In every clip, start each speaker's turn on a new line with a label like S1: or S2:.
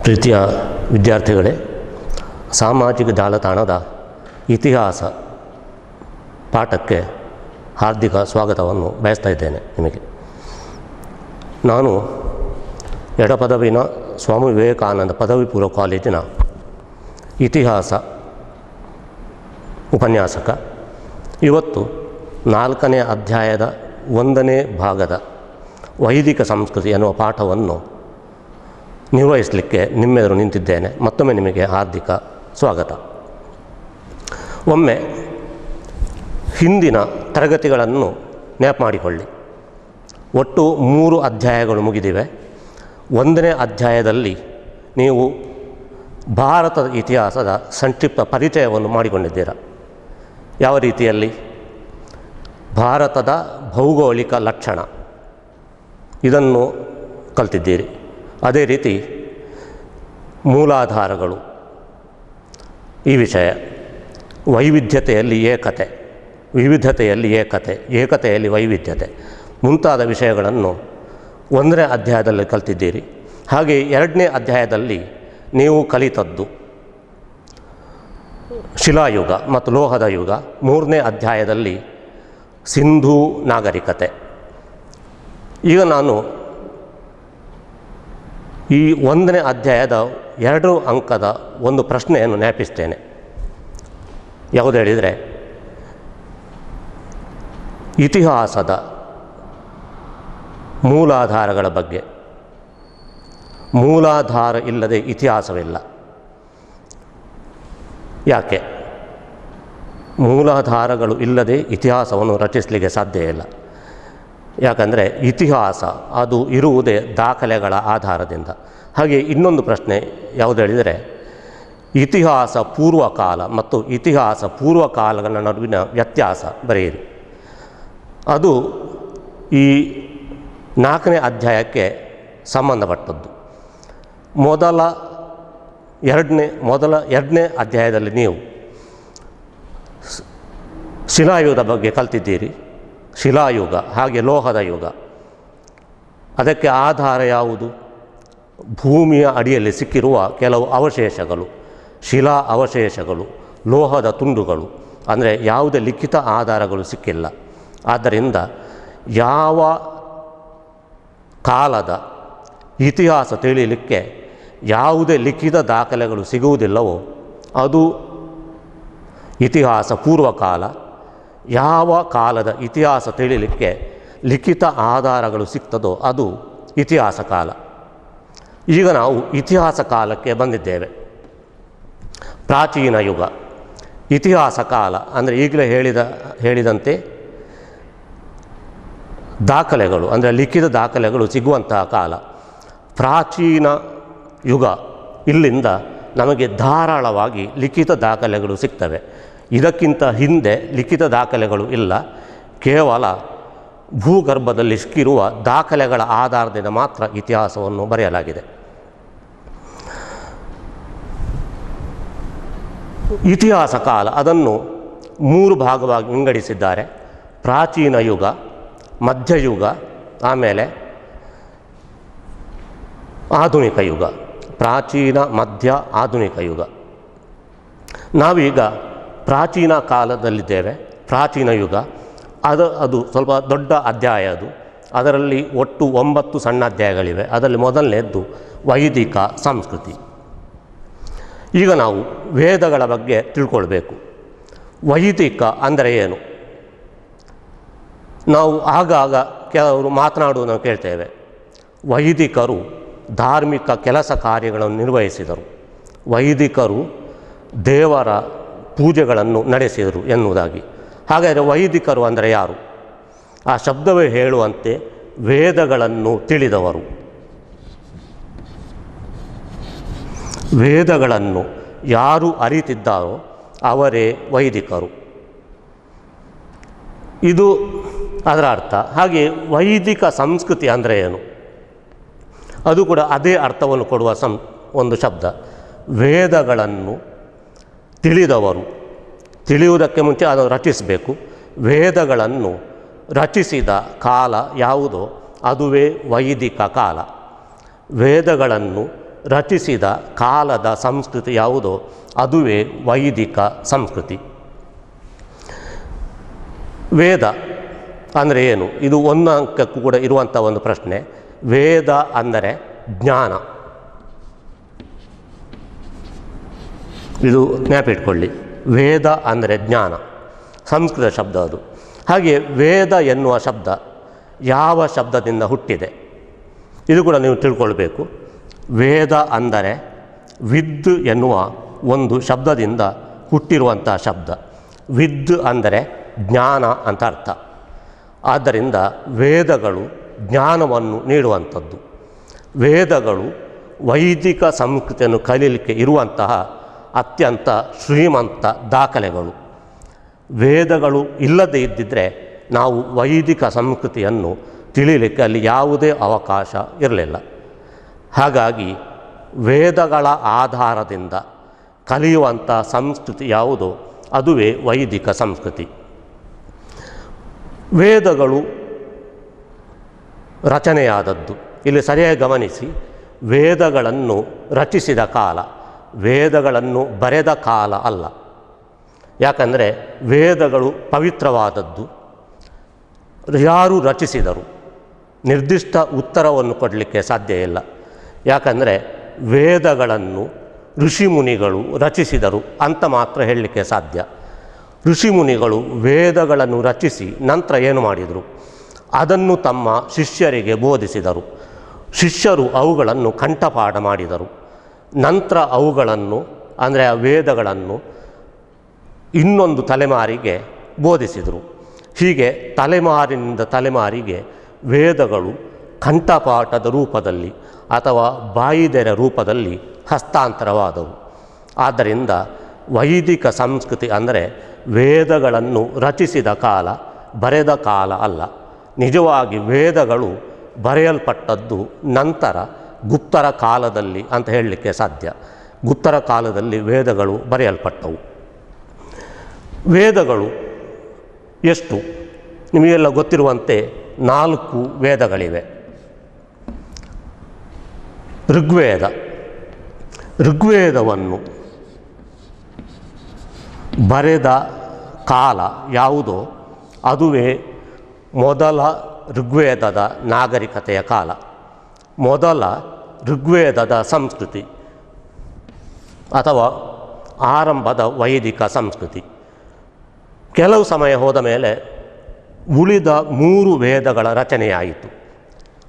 S1: ಪ್ರೀತಿಯ ವಿದ್ಯಾರ್ಥಿಗಳೇ, ಸಾಮಾಜಿಕ ಜಾಲತಾಣದ ಇತಿಹಾಸ ಪಾಠಕ್ಕೆ ಹಾರ್ದಿಕ ಸ್ವಾಗತವನ್ನು ಬಯಸ್ತಾ ಇದ್ದೇನೆ. ನಿಮಗೆ ನಾನು ಎಡಪದವಿನ ಸ್ವಾಮಿ ವಿವೇಕಾನಂದ ಪದವಿ ಪೂರ್ವ ಕಾಲೇಜಿನ ಇತಿಹಾಸ ಉಪನ್ಯಾಸಕ. ಇವತ್ತು 4ನೇ ಅಧ್ಯಾಯದ 1ನೇ ಭಾಗದ ವೈದಿಕ ಸಂಸ್ಕೃತಿ ಎನ್ನುವ ಪಾಠವನ್ನು ನಿರ್ವಹಿಸಲಿಕ್ಕೆ ನಿಮ್ಮೆದುರು ನಿಂತಿದ್ದೇನೆ. ಮತ್ತೊಮ್ಮೆ ನಿಮಗೆ ಹಾರ್ದಿಕ ಸ್ವಾಗತ. ಒಮ್ಮೆ ಹಿಂದಿನ ತರಗತಿಗಳನ್ನು ನೆನಪು ಮಾಡಿಕೊಳ್ಳಿ. ಒಟ್ಟು 3 ಅಧ್ಯಾಯಗಳು ಮುಗಿದಿವೆ. 1ನೇ ಅಧ್ಯಾಯದಲ್ಲಿ ನೀವು ಭಾರತದ ಇತಿಹಾಸದ ಸಂಕ್ಷಿಪ್ತ ಪರಿಚಯವನ್ನು ಮಾಡಿಕೊಂಡಿದ್ದೀರ. ಯಾವ ರೀತಿಯಲ್ಲಿ? ಭಾರತದ ಭೌಗೋಳಿಕ ಲಕ್ಷಣ ಇದನ್ನು ಕಲ್ತಿದ್ದೀರಿ. ಅದೇ ರೀತಿ ಮೂಲಾಧಾರಗಳು, ಈ ವಿಷಯ, ವೈವಿಧ್ಯತೆಯಲ್ಲಿ ಏಕತೆ, ವಿವಿಧತೆಯಲ್ಲಿ ಏಕತೆ, ಏಕತೆಯಲ್ಲಿ ವೈವಿಧ್ಯತೆ ಮುಂತಾದ ವಿಷಯಗಳನ್ನು 1ನೇ ಅಧ್ಯಾಯದಲ್ಲಿ ಕಲ್ತಿದ್ದೀರಿ. ಹಾಗೆ 2ನೇ ಅಧ್ಯಾಯದಲ್ಲಿ ನೀವು ಕಲಿತದ್ದು ಶಿಲಾಯುಗ ಮತ್ತು ಲೋಹದ ಯುಗ. 3ನೇ ಅಧ್ಯಾಯದಲ್ಲಿ ಸಿಂಧೂ ನಾಗರಿಕತೆ. ಈಗ ನಾನು ಈ 1ನೇ ಅಧ್ಯಾಯದ 2 ಅಂಕದ ಒಂದು ಪ್ರಶ್ನೆಯನ್ನು ನೆನಪಿಸ್ತೇನೆ. ಯಾವುದು ಹೇಳಿದರೆ, ಇತಿಹಾಸದ ಮೂಲಾಧಾರಗಳ ಬಗ್ಗೆ. ಮೂಲಾಧಾರ ಇಲ್ಲದೆ ಇತಿಹಾಸವಿಲ್ಲ. ಯಾಕೆ? ಮೂಲಾಧಾರಗಳು ಇಲ್ಲದೆ ಇತಿಹಾಸವನ್ನು ರಚಿಸಲಿಕ್ಕೆ ಸಾಧ್ಯ ಇಲ್ಲ. ಯಾಕಂದರೆ ಇತಿಹಾಸ ಅದು ಇರುವುದೇ ದಾಖಲೆಗಳ ಆಧಾರದಿಂದ. ಹಾಗೆ ಇನ್ನೊಂದು ಪ್ರಶ್ನೆ ಯಾವುದು ಹೇಳಿದರೆ, ಇತಿಹಾಸ ಪೂರ್ವಕಾಲ ಮತ್ತು ಇತಿಹಾಸ ಪೂರ್ವಕಾಲಗಳ ನಡುವಿನ ವ್ಯತ್ಯಾಸ ಬರೆಯಿರಿ. ಅದು ಈ 4ನೇ ಅಧ್ಯಾಯಕ್ಕೆ ಸಂಬಂಧಪಟ್ಟದ್ದು. ಮೊದಲ 2ನೇ ಅಧ್ಯಾಯದಲ್ಲಿ ನೀವು ಶಿಲಾಯುಗದ ಬಗ್ಗೆ ಕಲ್ತಿದ್ದೀರಿ. ಶಿಲಾಯುಗ ಹಾಗೆ ಲೋಹದ ಯುಗ. ಅದಕ್ಕೆ ಆಧಾರ ಯಾವುದು? ಭೂಮಿಯ ಅಡಿಯಲ್ಲಿ ಸಿಕ್ಕಿರುವ ಕೆಲವು ಅವಶೇಷಗಳು, ಶಿಲಾ ಅವಶೇಷಗಳು, ಲೋಹದ ತುಂಡುಗಳು. ಅಂದರೆ ಯಾವುದೇ ಲಿಖಿತ ಆಧಾರಗಳು ಸಿಕ್ಕಿಲ್ಲ. ಆದ್ದರಿಂದ ಯಾವ ಕಾಲದ ಇತಿಹಾಸ ತಿಳಿಯಲಿಕ್ಕೆ ಯಾವುದೇ ಲಿಖಿತ ದಾಖಲೆಗಳು ಸಿಗುವುದಿಲ್ಲವೋ ಅದು ಇತಿಹಾಸ ಪೂರ್ವಕಾಲ. ಯಾವ ಕಾಲದ ಇತಿಹಾಸ ತಿಳಿಯಲಿಕ್ಕೆ ಲಿಖಿತ ಆಧಾರಗಳು ಸಿಗ್ತದೋ ಅದು ಇತಿಹಾಸ ಕಾಲ. ಈಗ ನಾವು ಇತಿಹಾಸ ಕಾಲಕ್ಕೆ ಬಂದಿದ್ದೇವೆ. ಪ್ರಾಚೀನ ಯುಗ. ಇತಿಹಾಸ ಕಾಲ ಅಂದರೆ ಈಗಲೇ ಹೇಳಿದಂತೆ ದಾಖಲೆಗಳು ಅಂದರೆ ಲಿಖಿತ ದಾಖಲೆಗಳು ಸಿಗುವಂತಹ ಕಾಲ. ಪ್ರಾಚೀನ ಯುಗ. ಇಲ್ಲಿಂದ ನಮಗೆ ಧಾರಾಳವಾಗಿ ಲಿಖಿತ ದಾಖಲೆಗಳು ಸಿಗ್ತವೆ. ಇದಕ್ಕಿಂತ ಹಿಂದೆ ಲಿಖಿತ ದಾಖಲೆಗಳು ಇಲ್ಲ. ಕೇವಲ ಭೂಗರ್ಭದಲ್ಲಿ ಸಿಕ್ಕಿರುವ ದಾಖಲೆಗಳ ಆಧಾರದಿಂದ ಮಾತ್ರ ಇತಿಹಾಸವನ್ನು ಬರೆಯಲಾಗಿದೆ. ಇತಿಹಾಸ ಕಾಲ ಅದನ್ನು 3 ಭಾಗವಾಗಿ ವಿಂಗಡಿಸಿದ್ದಾರೆ. ಪ್ರಾಚೀನ ಯುಗ, ಮಧ್ಯಯುಗ, ಆಮೇಲೆ ಆಧುನಿಕ ಯುಗ. ಪ್ರಾಚೀನ, ಮಧ್ಯ, ಆಧುನಿಕ ಯುಗ. ನಾವೀಗ ಪ್ರಾಚೀನ ಕಾಲದಲ್ಲಿದ್ದೇವೆ. ಪ್ರಾಚೀನ ಯುಗ ಅದು ಸ್ವಲ್ಪ ದೊಡ್ಡ ಅಧ್ಯಾಯ. ಅದರಲ್ಲಿ ಒಟ್ಟು 9 ಸಣ್ಣ ಅಧ್ಯಾಯಗಳಿವೆ. ಅದರಲ್ಲಿ ಮೊದಲನೇದ್ದು ವೈದಿಕ ಸಂಸ್ಕೃತಿ. ಈಗ ನಾವು ವೇದಗಳ ಬಗ್ಗೆ ತಿಳ್ಕೊಳ್ಬೇಕು. ವೈದಿಕ ಅಂದರೆ ಏನು? ನಾವು ಆಗಾಗ ಕೆಲವರು ಮಾತನಾಡುವುದನ್ನು ಕೇಳ್ತೇವೆ. ವೈದಿಕರು ಧಾರ್ಮಿಕ ಕೆಲಸ ಕಾರ್ಯಗಳನ್ನು ನಿರ್ವಹಿಸಿದರು. ವೈದಿಕರು ದೇವರ ಪೂಜೆಗಳನ್ನು ನಡೆಸಿದರು ಎನ್ನುವುದಾಗಿ. ಹಾಗಾದರೆ ವೈದಿಕರು ಅಂದರೆ ಯಾರು? ಆ ಶಬ್ದವೇ ಹೇಳುವಂತೆ ವೇದಗಳನ್ನು ತಿಳಿದವರು. ವೇದಗಳನ್ನು ಯಾರು ಅರಿತಿದ್ದಾರೋ ಅವರೇ ವೈದಿಕರು. ಇದು ಅದರ ಅರ್ಥ. ಹಾಗೆ ವೈದಿಕ ಸಂಸ್ಕೃತಿ ಅಂದರೆ ಏನು? ಅದು ಕೂಡ ಅದೇ ಅರ್ಥವನ್ನು ಕೊಡುವ ಒಂದು ಶಬ್ದ. ವೇದಗಳನ್ನು ತಿಳಿದವರು. ತಿಳಿಯುವುದಕ್ಕೆ ಮುಂಚೆ ಅದನ್ನು ರಚಿಸಬೇಕು. ವೇದಗಳನ್ನು ರಚಿಸಿದ ಕಾಲ ಯಾವುದೋ ಅದುವೇ ವೈದಿಕ ಕಾಲ. ವೇದಗಳನ್ನು ರಚಿಸಿದ ಕಾಲದ ಸಂಸ್ಕೃತಿ ಯಾವುದೋ ಅದುವೇ ವೈದಿಕ ಸಂಸ್ಕೃತಿ. ವೇದ ಅಂದರೆ ಏನು? ಇದು ಒಂದು ಅಂಕಕ್ಕೂ ಕೂಡ ಇರುವಂಥ ಒಂದು ಪ್ರಶ್ನೆ. ವೇದ ಅಂದರೆ ಜ್ಞಾನ. ಇದು ಜ್ಞಾಪಿಟ್ಕೊಳ್ಳಿ, ವೇದ ಅಂದರೆ ಜ್ಞಾನ, ಸಂಸ್ಕೃತ ಶಬ್ದ ಅದು. ಹಾಗೆ ವೇದ ಎನ್ನುವ ಶಬ್ದ ಯಾವ ಶಬ್ದದಿಂದ ಹುಟ್ಟಿದೆ ಇದು ಕೂಡ ನೀವು ತಿಳ್ಕೊಳ್ಬೇಕು. ವೇದ ಅಂದರೆ ವಿದ್ ಎನ್ನುವ ಒಂದು ಶಬ್ದದಿಂದ ಹುಟ್ಟಿರುವಂಥ ಶಬ್ದ. ವಿದ್ ಅಂದರೆ ಜ್ಞಾನ ಅಂತ ಅರ್ಥ. ಆದ್ದರಿಂದ ವೇದಗಳು ಜ್ಞಾನವನ್ನು ನೀಡುವಂಥದ್ದು. ವೇದಗಳು ವೈದಿಕ ಸಂಸ್ಕೃತಿಯನ್ನು ಕಲೀಲಿಕ್ಕೆ ಇರುವಂತಹ ಅತ್ಯಂತ ಶ್ರೀಮಂತ ದಾಖಲೆಗಳು. ವೇದಗಳು ಇಲ್ಲದೇ ಇದ್ದಿದ್ದರೆ ನಾವು ವೈದಿಕ ಸಂಸ್ಕೃತಿಯನ್ನು ತಿಳಿಯಲಿಕ್ಕೆ ಅಲ್ಲಿ ಯಾವುದೇ ಅವಕಾಶ ಇರಲಿಲ್ಲ. ಹಾಗಾಗಿ ವೇದಗಳ ಆಧಾರದಿಂದ ಕಲಿಯುವಂಥ ಸಂಸ್ಕೃತಿ ಯಾವುದೋ ಅದುವೇ ವೈದಿಕ ಸಂಸ್ಕೃತಿ. ವೇದಗಳು ರಚನೆಯಾದದ್ದು, ಇಲ್ಲಿ ಸರಿಯಾಗಿ ಗಮನಿಸಿ, ವೇದಗಳನ್ನು ರಚಿಸಿದ ಕಾಲ, ವೇದಗಳನ್ನು ಬರೆದ ಕಾಲ ಅಲ್ಲ. ಯಾಕಂದರೆ ವೇದಗಳು ಪವಿತ್ರವಾದದ್ದು. ಯಾರು ರಚಿಸಿದರು ನಿರ್ದಿಷ್ಟ ಉತ್ತರವನ್ನು ಕೊಡಲಿಕ್ಕೆ ಸಾಧ್ಯ ಇಲ್ಲ. ಯಾಕಂದರೆ ವೇದಗಳನ್ನು ಋಷಿಮುನಿಗಳು ರಚಿಸಿದರು ಅಂತ ಮಾತ್ರ ಹೇಳಲಿಕ್ಕೆ ಸಾಧ್ಯ. ಋಷಿಮುನಿಗಳು ವೇದಗಳನ್ನು ರಚಿಸಿ ನಂತರ ಏನು ಮಾಡಿದರು? ಅದನ್ನು ತಮ್ಮ ಶಿಷ್ಯರಿಗೆ ಬೋಧಿಸಿದರು. ಶಿಷ್ಯರು ಅವುಗಳನ್ನು ಕಂಠಪಾಠ ಮಾಡಿದರು. ನಂತರ ಅವುಗಳನ್ನು ಅಂದರೆ ಆ ವೇದಗಳನ್ನು ಇನ್ನೊಂದು ತಲೆಮಾರಿಗೆ ಬೋಧಿಸಿದರು. ಹೀಗೆ ತಲೆಮಾರಿನಿಂದ ತಲೆಮಾರಿಗೆ ವೇದಗಳು ಕಂಠಪಾಠದ ರೂಪದಲ್ಲಿ ಅಥವಾ ಬಾಯಿದೆರೆ ರೂಪದಲ್ಲಿ ಹಸ್ತಾಂತರವಾದವು. ಆದ್ದರಿಂದ ವೈದಿಕ ಸಂಸ್ಕೃತಿ ಅಂದರೆ ವೇದಗಳನ್ನು ರಚಿಸಿದ ಕಾಲ, ಬರೆದ ಕಾಲ ಅಲ್ಲ. ನಿಜವಾಗಿ ವೇದಗಳು ಬರೆಯಲ್ಪಟ್ಟದ್ದು ನಂತರ ಗುಪ್ತರ ಕಾಲದಲ್ಲಿ ಅಂತ ಹೇಳಲಿಕ್ಕೆ ಸಾಧ್ಯ. ಗುಪ್ತರ ಕಾಲದಲ್ಲಿ ವೇದಗಳು ಬರೆಯಲ್ಪಟ್ಟವು. ವೇದಗಳು ಎಷ್ಟು? ನಿಮಗೆಲ್ಲ ಗೊತ್ತಿರುವಂತೆ 4 ವೇದಗಳಿವೆ. ಋಗ್ವೇದ, ಋಗ್ವೇದವನ್ನು ಬರೆದ ಕಾಲ ಯಾವುದೋ ಅದುವೇ ಮೊದಲ ಋಗ್ವೇದದ ನಾಗರಿಕತೆಯ ಕಾಲ, ಮೊದಲ ಋಗ್ವೇದದ ಸಂಸ್ಕೃತಿ ಅಥವಾ ಆರಂಭದ ವೈದಿಕ ಸಂಸ್ಕೃತಿ. ಕೆಲವು ಸಮಯ ಹೋದ ಮೇಲೆ ಉಳಿದ 3 ವೇದಗಳ ರಚನೆಯಾಯಿತು.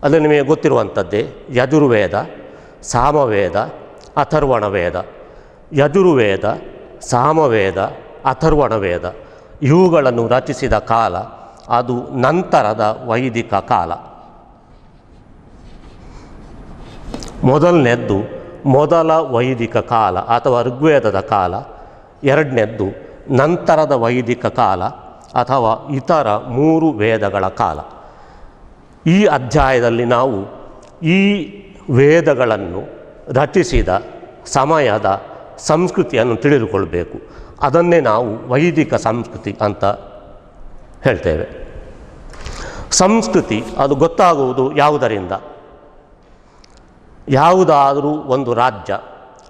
S1: ಅದು ನಿಮಗೆ ಗೊತ್ತಿರುವಂಥದ್ದೇ, ಯಜುರ್ವೇದ, ಸಾಮವೇದ, ಅಥರ್ವಣ ವೇದ. ಯಜುರ್ವೇದ, ಸಾಮವೇದ, ಅಥರ್ವಣ ವೇದ ಇವುಗಳನ್ನು ರಚಿಸಿದ ಕಾಲ ಅದು ನಂತರದ ವೈದಿಕ ಕಾಲ. ಮೊದಲನೇದ್ದು ಮೊದಲ ವೈದಿಕ ಕಾಲ ಅಥವಾ ಋಗ್ವೇದದ ಕಾಲ. ಎರಡನೇದ್ದು ನಂತರದ ವೈದಿಕ ಕಾಲ ಅಥವಾ ಇತರ 3 ವೇದಗಳ ಕಾಲ. ಈ ಅಧ್ಯಾಯದಲ್ಲಿ ನಾವು ಈ ವೇದಗಳನ್ನು ರಚಿಸಿದ ಸಮಯದ ಸಂಸ್ಕೃತಿಯನ್ನು ತಿಳಿದುಕೊಳ್ಬೇಕು. ಅದನ್ನೇ ನಾವು ವೈದಿಕ ಸಂಸ್ಕೃತಿ ಅಂತ ಹೇಳ್ತೇವೆ. ಸಂಸ್ಕೃತಿ ಅದು ಗೊತ್ತಾಗುವುದು ಯಾವುದರಿಂದ? ಯಾವುದಾದರೂ ಒಂದು ರಾಜ್ಯ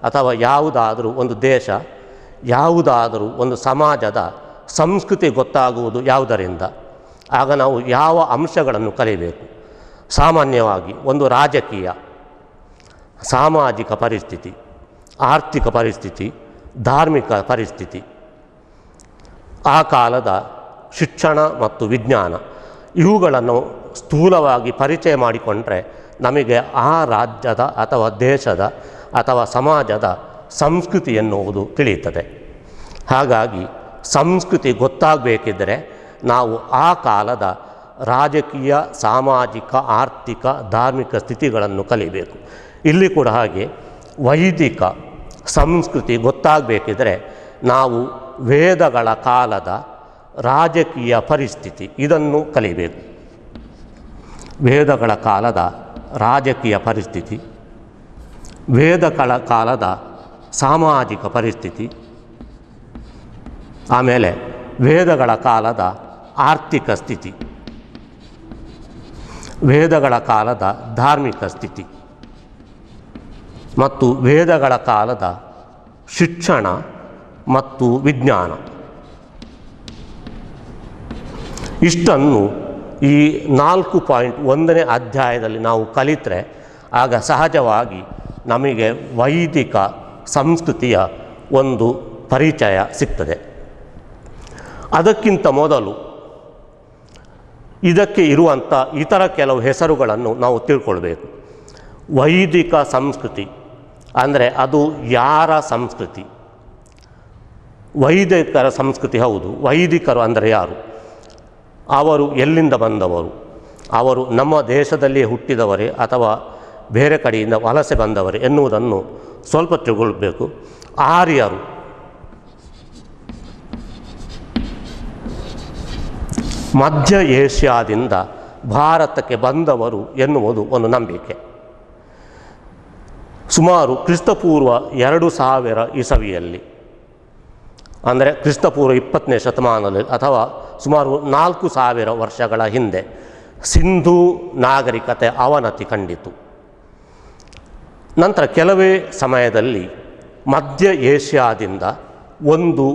S1: ಅಥವಾ ಯಾವುದಾದರೂ ಒಂದು ದೇಶ, ಯಾವುದಾದರೂ ಒಂದು ಸಮಾಜದ ಸಂಸ್ಕೃತಿ ಗೊತ್ತಾಗುವುದು ಯಾವುದರಿಂದ? ಆಗ ನಾವು ಯಾವ ಅಂಶಗಳನ್ನು ಕಲಿಬೇಕು? ಸಾಮಾನ್ಯವಾಗಿ ಒಂದು ರಾಜಕೀಯ, ಸಾಮಾಜಿಕ ಪರಿಸ್ಥಿತಿ, ಆರ್ಥಿಕ ಪರಿಸ್ಥಿತಿ, ಧಾರ್ಮಿಕ ಪರಿಸ್ಥಿತಿ, ಆ ಕಾಲದ ಶಿಕ್ಷಣ ಮತ್ತು ವಿಜ್ಞಾನ ಇವುಗಳನ್ನು ಸ್ಥೂಲವಾಗಿ ಪರಿಚಯ ಮಾಡಿಕೊಂಡ್ರೆ ನಮಗೆ ಆ ರಾಜ್ಯದ ಅಥವಾ ದೇಶದ ಅಥವಾ ಸಮಾಜದ ಸಂಸ್ಕೃತಿ ಎನ್ನುವುದು ತಿಳಿಯುತ್ತದೆ. ಹಾಗಾಗಿ ಸಂಸ್ಕೃತಿ ಗೊತ್ತಾಗಬೇಕಿದ್ದರೆ ನಾವು ಆ ಕಾಲದ ರಾಜಕೀಯ, ಸಾಮಾಜಿಕ, ಆರ್ಥಿಕ, ಧಾರ್ಮಿಕ ಸ್ಥಿತಿಗಳನ್ನು ಕಲಿಬೇಕು. ಇಲ್ಲಿ ಕೂಡ ಹಾಗೆ ವೈದಿಕ ಸಂಸ್ಕೃತಿ ಗೊತ್ತಾಗಬೇಕಿದ್ರೆ ನಾವು ವೇದಗಳ ಕಾಲದ ರಾಜಕೀಯ ಪರಿಸ್ಥಿತಿ ಇದನ್ನು ಕಲಿಬೇಕು. ವೇದಗಳ ಕಾಲದ ರಾಜಕೀಯ ಪರಿಸ್ಥಿತಿ, ವೇದಗಳ ಕಾಲದ ಸಾಮಾಜಿಕ ಪರಿಸ್ಥಿತಿ, ಆಮೇಲೆ ವೇದಗಳ ಕಾಲದ ಆರ್ಥಿಕ ಸ್ಥಿತಿ, ವೇದಗಳ ಕಾಲದ ಧಾರ್ಮಿಕ ಸ್ಥಿತಿ. ಮತ್ತು ವೇದಗಳ ಕಾಲದ ಶಿಕ್ಷಣ ಮತ್ತು ವಿಜ್ಞಾನ. ಇಷ್ಟನ್ನು ಈ 4.1ನೇ ಅಧ್ಯಾಯದಲ್ಲಿ ನಾವು ಕಲಿತರೆ ಆಗ ಸಹಜವಾಗಿ ನಮಗೆ ವೈದಿಕ ಸಂಸ್ಕೃತಿಯ ಒಂದು ಪರಿಚಯ ಸಿಗ್ತದೆ. ಅದಕ್ಕಿಂತ ಮೊದಲು ಇದಕ್ಕೆ ಇರುವಂಥ ಇತರ ಕೆಲವು ಹೆಸರುಗಳನ್ನು ನಾವು ತಿಳ್ಕೊಳ್ಬೇಕು. ವೈದಿಕ ಸಂಸ್ಕೃತಿ ಅಂದರೆ ಅದು ಯಾರ ಸಂಸ್ಕೃತಿ? ವೈದಿಕರ ಸಂಸ್ಕೃತಿ ಹೌದು. ವೈದಿಕರು ಅಂದರೆ ಯಾರು? ಅವರು ಎಲ್ಲಿಂದ ಬಂದವರು? ಅವರು ನಮ್ಮ ದೇಶದಲ್ಲಿಯೇ ಹುಟ್ಟಿದವರೇ ಅಥವಾ ಬೇರೆ ಕಡೆಯಿಂದ ವಲಸೆ ಬಂದವರೇ ಎನ್ನುವುದನ್ನು ಸ್ವಲ್ಪ ತಿಳ್ಕೊಳ್ಬೇಕು. ಆರ್ಯರು ಮಧ್ಯ ಏಷ್ಯಾದಿಂದ ಭಾರತಕ್ಕೆ ಬಂದವರು ಎನ್ನುವುದು ಒಂದು ನಂಬಿಕೆ. ಸುಮಾರು ಕ್ರಿಸ್ತಪೂರ್ವ 2000 ಇಸವಿಯಲ್ಲಿ, ಅಂದರೆ ಕ್ರಿಸ್ತಪೂರ್ವ 20ನೇ ಶತಮಾನದಲ್ಲಿ ಅಥವಾ ಸುಮಾರು 4000 ವರ್ಷಗಳ ಹಿಂದೆ ಸಿಂಧೂ ನಾಗರಿಕತೆ ಅವನತಿ ಕಂಡಿತು. ನಂತರ ಕೆಲವೇ ಸಮಯದಲ್ಲಿ ಮಧ್ಯ ಏಷ್ಯಾದಿಂದ ಒಂದು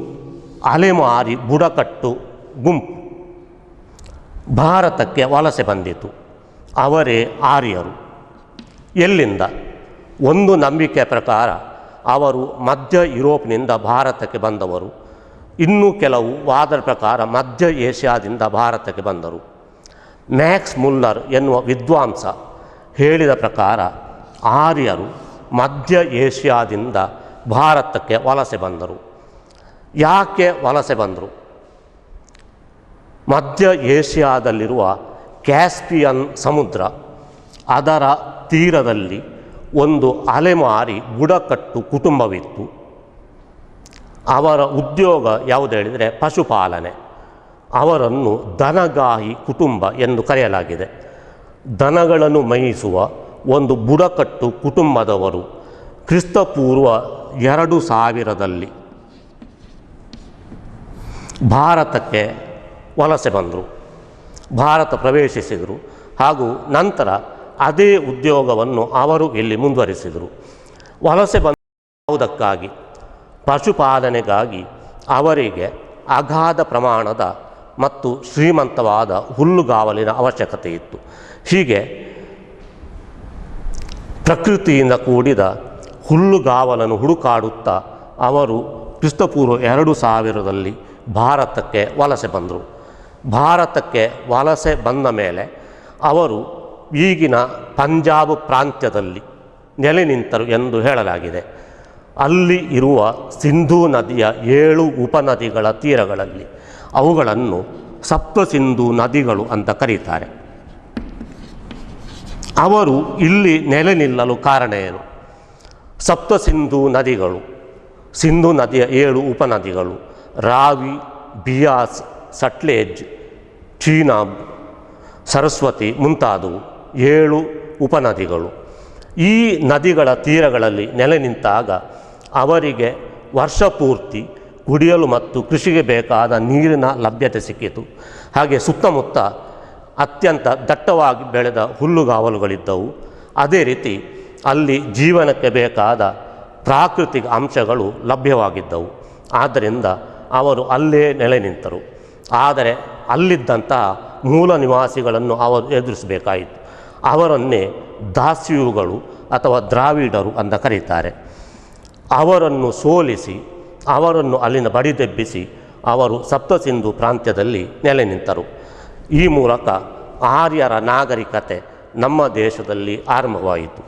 S1: ಅಲೆಮಾರಿ ಬುಡಕಟ್ಟು ಗುಂಪು ಭಾರತಕ್ಕೆ ವಲಸೆ ಬಂದಿತು. ಅವರೇ ಆರ್ಯರು. ಎಲ್ಲಿಂದ? ಒಂದು ನಂಬಿಕೆಯ ಪ್ರಕಾರ ಅವರು ಮಧ್ಯ ಯುರೋಪ್ನಿಂದ ಭಾರತಕ್ಕೆ ಬಂದವರು. ಇನ್ನೂ ಕೆಲವು ವಾದದ ಪ್ರಕಾರ ಮಧ್ಯ ಏಷ್ಯಾದಿಂದ ಭಾರತಕ್ಕೆ ಬಂದರು. ಮ್ಯಾಕ್ಸ್ ಮುಲ್ಲರ್ ಎನ್ನುವ ವಿದ್ವಾಂಸ ಹೇಳಿದ ಪ್ರಕಾರ ಆರ್ಯರು ಮಧ್ಯ ಏಷ್ಯಾದಿಂದ ಭಾರತಕ್ಕೆ ವಲಸೆ ಬಂದರು. ಯಾಕೆ ವಲಸೆ ಬಂದರು? ಮಧ್ಯ ಏಷ್ಯಾದಲ್ಲಿರುವ ಕ್ಯಾಸ್ಪಿಯನ್ ಸಮುದ್ರ, ಅದರ ತೀರದಲ್ಲಿ ಒಂದು ಅಲೆಮಾರಿ ಬುಡಕಟ್ಟು ಕುಟುಂಬವಿತ್ತು. ಅವರ ಉದ್ಯೋಗ ಯಾವುದು ಹೇಳಿದರೆ ಪಶುಪಾಲನೆ. ಅವರನ್ನು ದನಗಾಹಿ ಕುಟುಂಬ ಎಂದು ಕರೆಯಲಾಗಿದೆ. ದನಗಳನ್ನು ಮೇಯಿಸುವ ಒಂದು ಬುಡಕಟ್ಟು ಕುಟುಂಬದವರು ಕ್ರಿಸ್ತಪೂರ್ವ 2000ರಲ್ಲಿ ಭಾರತಕ್ಕೆ ವಲಸೆ ಬಂದರು, ಭಾರತ ಪ್ರವೇಶಿಸಿದರು. ಹಾಗೂ ನಂತರ ಅದೇ ಉದ್ಯೋಗವನ್ನು ಅವರು ಇಲ್ಲಿ ಮುಂದುವರಿಸಿದರು. ವಲಸೆ ಬಂದುದಕ್ಕಾಗಿ ಪಶುಪಾಲನೆಗಾಗಿ ಅವರಿಗೆ ಅಗಾಧ ಪ್ರಮಾಣದ ಮತ್ತು ಶ್ರೀಮಂತವಾದ ಹುಲ್ಲುಗಾವಲಿನ ಅವಶ್ಯಕತೆ ಇತ್ತು. ಹೀಗೆ ಪ್ರಕೃತಿಯಿಂದ ಕೂಡಿದ ಹುಲ್ಲುಗಾವಲನ್ನು ಹುಡುಕಾಡುತ್ತಾ ಅವರು ಕ್ರಿಸ್ತಪೂರ್ವ 2000ರಲ್ಲಿ ಭಾರತಕ್ಕೆ ವಲಸೆ ಬಂದರು. ಭಾರತಕ್ಕೆ ವಲಸೆ ಬಂದ ಮೇಲೆ ಅವರು ಈಗಿನ ಪಂಜಾಬ್ ಪ್ರಾಂತ್ಯದಲ್ಲಿ ನೆಲೆ ನಿಂತರು ಎಂದು ಹೇಳಲಾಗಿದೆ. ಅಲ್ಲಿ ಇರುವ ಸಿಂಧೂ ನದಿಯ 7 ಉಪನದಿಗಳ ತೀರಗಳಲ್ಲಿ ಅವುಗಳನ್ನು ಸಪ್ತ ಸಿಂಧೂ ನದಿಗಳು ಅಂತ ಕರೀತಾರೆ. ಅವರು ಇಲ್ಲಿ ನೆಲೆ ನಿಲ್ಲಲು ಕಾರಣ ಏನು? ಸಪ್ತ ಸಿಂಧೂ ನದಿಗಳು, ಸಿಂಧೂ ನದಿಯ 7 ಉಪನದಿಗಳು ರಾವಿ, ಬಿಯಾಸ್, ಸಟ್ಲೇಜ್, ಚೀನಾಬ್, ಸರಸ್ವತಿ ಮುಂತಾದವು 7 ಉಪನದಿಗಳು. ಈ ನದಿಗಳ ತೀರಗಳಲ್ಲಿ ನೆಲೆ ನಿಂತಾಗ ಅವರಿಗೆ ವರ್ಷಪೂರ್ತಿ ಕುಡಿಯಲು ಮತ್ತು ಕೃಷಿಗೆ ಬೇಕಾದ ನೀರಿನ ಲಭ್ಯತೆ ಸಿಕ್ಕಿತು. ಹಾಗೆ ಸುತ್ತಮುತ್ತ ಅತ್ಯಂತ ದಟ್ಟವಾಗಿ ಬೆಳೆದ ಹುಲ್ಲುಗಾವಲುಗಳಿದ್ದವು. ಅದೇ ರೀತಿ ಅಲ್ಲಿ ಜೀವನಕ್ಕೆ ಬೇಕಾದ ಪ್ರಾಕೃತಿಕ ಅಂಶಗಳು ಲಭ್ಯವಾಗಿದ್ದವು. ಆದ್ದರಿಂದ ಅವರು ಅಲ್ಲೇ ನೆಲೆ ನಿಂತರು. ಆದರೆ ಅಲ್ಲಿದ್ದಂತಹ ಮೂಲ ನಿವಾಸಿಗಳನ್ನು ಅವರು ಎದುರಿಸಬೇಕಾಯಿತು. ಅವರನ್ನೇ ದಾಸ್ಯುಗಳು ಅಥವಾ ದ್ರಾವಿಡರು ಅಂತ ಕರೀತಾರೆ. ಅವರನ್ನು ಸೋಲಿಸಿ ಅವರನ್ನು ಅಲ್ಲಿಂದ ಬಡಿದೆಬ್ಬಿಸಿ ಅವರು ಸಪ್ತಸಿಂಧು ಪ್ರಾಂತ್ಯದಲ್ಲಿ ನೆಲೆ ನಿಂತರು. ಈ ಮೂಲಕ ಆರ್ಯರ ನಾಗರಿಕತೆ ನಮ್ಮ ದೇಶದಲ್ಲಿ ಆರಂಭವಾಯಿತು,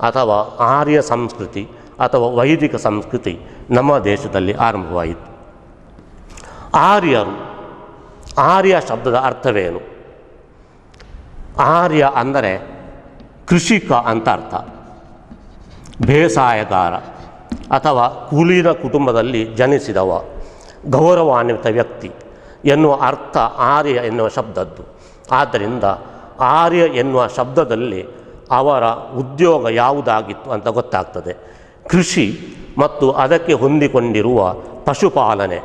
S1: ಅಥವಾ ಆರ್ಯ ಸಂಸ್ಕೃತಿ ಅಥವಾ ವೈದಿಕ ಸಂಸ್ಕೃತಿ ನಮ್ಮ ದೇಶದಲ್ಲಿ ಆರಂಭವಾಯಿತು. ಆರ್ಯರು, ಆರ್ಯ ಶಬ್ದದ ಅರ್ಥವೇನು? ಆರ್ಯ ಅಂದರೆ ಕೃಷಿಕ ಅಂತ ಅರ್ಥ. ಬೇಸಾಯಗಾರ ಅಥವಾ ಕುಲೀನ ಕುಟುಂಬದಲ್ಲಿ ಜನಿಸಿದವ, ಗೌರವಾನ್ವಿತ ವ್ಯಕ್ತಿ ಎನ್ನುವ ಅರ್ಥ ಆರ್ಯ ಎನ್ನುವ ಶಬ್ದದ್ದು. ಆದ್ದರಿಂದ ಆರ್ಯ ಎನ್ನುವ ಶಬ್ದದಲ್ಲಿ ಅವರ ಉದ್ಯೋಗ ಯಾವುದಾಗಿತ್ತು ಅಂತ ಗೊತ್ತಾಗ್ತದೆ. ಕೃಷಿ ಮತ್ತು ಅದಕ್ಕೆ ಹೊಂದಿಕೊಂಡಿರುವ ಪಶುಪಾಲನೆ,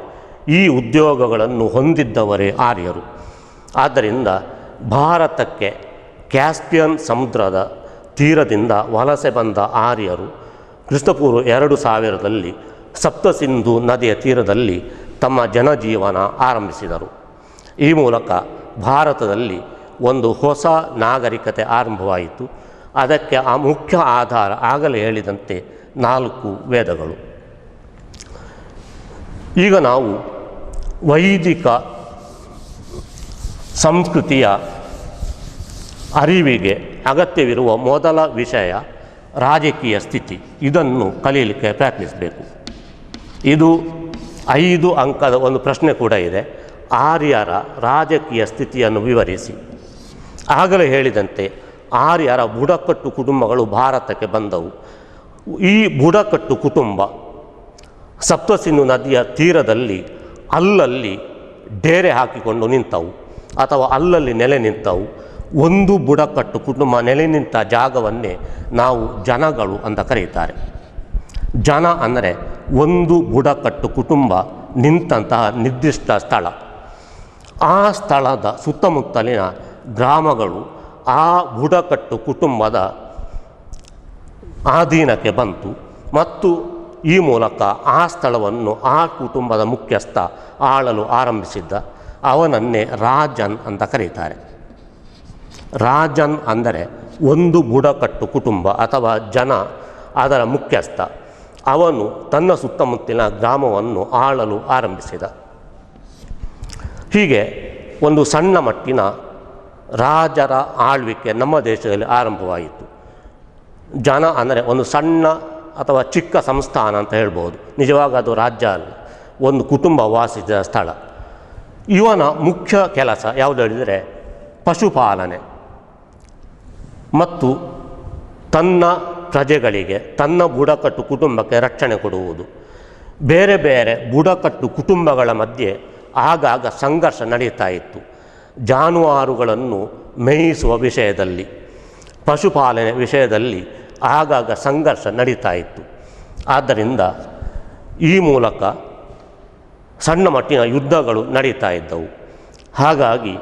S1: ಈ ಉದ್ಯೋಗಗಳನ್ನು ಹೊಂದಿದ್ದವರೇ ಆರ್ಯರು. ಆದ್ದರಿಂದ ಭಾರತಕ್ಕೆ ಕ್ಯಾಸ್ಪಿಯನ್ ಸಮುದ್ರದ ತೀರದಿಂದ ವಲಸೆ ಬಂದ ಆರ್ಯರು ಕ್ರಿಸ್ತಪೂರ್ವ 2000ರಲ್ಲಿ ಸಪ್ತಸಿಂಧು ನದಿಯ ತೀರದಲ್ಲಿ ತಮ್ಮ ಜನಜೀವನ ಆರಂಭಿಸಿದರು. ಈ ಮೂಲಕ ಭಾರತದಲ್ಲಿ ಒಂದು ಹೊಸ ನಾಗರಿಕತೆ ಆರಂಭವಾಯಿತು. ಅದಕ್ಕೆ ಆ ಮುಖ್ಯ ಆಧಾರ ಆಗಲೇ ಹೇಳಿದಂತೆ 4 ವೇದಗಳು. ಈಗ ನಾವು ವೈದಿಕ ಸಂಸ್ಕೃತಿಯ ಅರಿವಿಗೆ ಅಗತ್ಯವಿರುವ ಮೊದಲ ವಿಷಯ ರಾಜಕೀಯ ಸ್ಥಿತಿ. ಇದನ್ನು ಕಲಿಯಲಿಕ್ಕೆ ಪ್ರಯತ್ನಿಸಬೇಕು. ಇದು 5 ಅಂಕದ ಒಂದು ಪ್ರಶ್ನೆ ಕೂಡ ಇದೆ. ಆರ್ಯರ ರಾಜಕೀಯ ಸ್ಥಿತಿಯನ್ನು ವಿವರಿಸಿ. ಆಗಲೇ ಹೇಳಿದಂತೆ ಆರ್ಯರ ಬುಡಕಟ್ಟು ಕುಟುಂಬಗಳು ಭಾರತಕ್ಕೆ ಬಂದವು. ಈ ಬುಡಕಟ್ಟು ಕುಟುಂಬ ಸಪ್ತಸಿಂಧು ನದಿಯ ತೀರದಲ್ಲಿ ಅಲ್ಲಲ್ಲಿ ಡೇರೆ ಹಾಕಿಕೊಂಡು ನಿಂತವು ಅಥವಾ ಅಲ್ಲಲ್ಲಿ ನೆಲೆ ನಿಂತವು. ಒಂದು ಬುಡಕಟ್ಟು ಕುಟುಂಬ ನೆಲೆ ನಿಂತ ಜಾಗವನ್ನೇ ನಾವು ಜನಗಳು ಅಂತ ಕರೀತಾರೆ. ಜನ ಅಂದರೆ ಒಂದು ಬುಡಕಟ್ಟು ಕುಟುಂಬ ನಿಂತಹ ನಿರ್ದಿಷ್ಟ ಸ್ಥಳ. ಆ ಸ್ಥಳದ ಸುತ್ತಮುತ್ತಲಿನ ಗ್ರಾಮಗಳು ಆ ಬುಡಕಟ್ಟು ಕುಟುಂಬದ ಅಧೀನಕ್ಕೆ ಬಂತು ಮತ್ತು ಈ ಮೂಲಕ ಆ ಸ್ಥಳವನ್ನು ಆ ಕುಟುಂಬದ ಮುಖ್ಯಸ್ಥ ಆಳಲು ಆರಂಭಿಸಿದ್ದ. ಅವನನ್ನೇ ರಾಜನ್ ಅಂತ ಕರೀತಾರೆ. ರಾಜನ್ ಅಂದರೆ ಒಂದು ಬುಡಕಟ್ಟು ಕುಟುಂಬ ಅಥವಾ ಜನ, ಅದರ ಮುಖ್ಯಸ್ಥ. ಅವನು ತನ್ನ ಸುತ್ತಮುತ್ತಲಿನ ಗ್ರಾಮವನ್ನು ಆಳಲು ಆರಂಭಿಸಿದ. ಹೀಗೆ ಒಂದು ಸಣ್ಣ ಮಟ್ಟಿನ ರಾಜರ ಆಳ್ವಿಕೆ ನಮ್ಮ ದೇಶದಲ್ಲಿ ಆರಂಭವಾಯಿತು. ಜನ ಅಂದರೆ ಒಂದು ಸಣ್ಣ ಅಥವಾ ಚಿಕ್ಕ ಸಂಸ್ಥಾನ ಅಂತ ಹೇಳ್ಬೋದು. ನಿಜವಾಗ ಅದು ರಾಜ್ಯ ಅಲ್ಲ, ಒಂದು ಕುಟುಂಬ ವಾಸಿಸಿದ ಸ್ಥಳ. ಇವನ ಮುಖ್ಯ ಕೆಲಸ ಯಾವುದು ಹೇಳಿದರೆ ಪಶುಪಾಲನೆ ಮತ್ತು ತನ್ನ ಪ್ರಜೆಗಳಿಗೆ, ತನ್ನ ಬುಡಕಟ್ಟು ಕುಟುಂಬಕ್ಕೆ ರಕ್ಷಣೆ ಕೊಡುವುದು. ಬೇರೆ ಬೇರೆ ಬುಡಕಟ್ಟು ಕುಟುಂಬಗಳ ಮಧ್ಯೆ ಆಗಾಗ ಸಂಘರ್ಷ ನಡೀತಾ ಇತ್ತು. ಜಾನುವಾರುಗಳನ್ನು ಮೇಯಿಸುವ ವಿಷಯದಲ್ಲಿ, ಪಶುಪಾಲನೆ ವಿಷಯದಲ್ಲಿ ಆಗಾಗ ಸಂಘರ್ಷ ನಡೀತಾ ಇತ್ತು. ಆದ್ದರಿಂದ ಈ ಮೂಲಕ ಸಣ್ಣ ಮಟ್ಟಿನ ಯುದ್ಧಗಳು ನಡೀತಾ ಇದ್ದವು. ಹಾಗಾಗಿ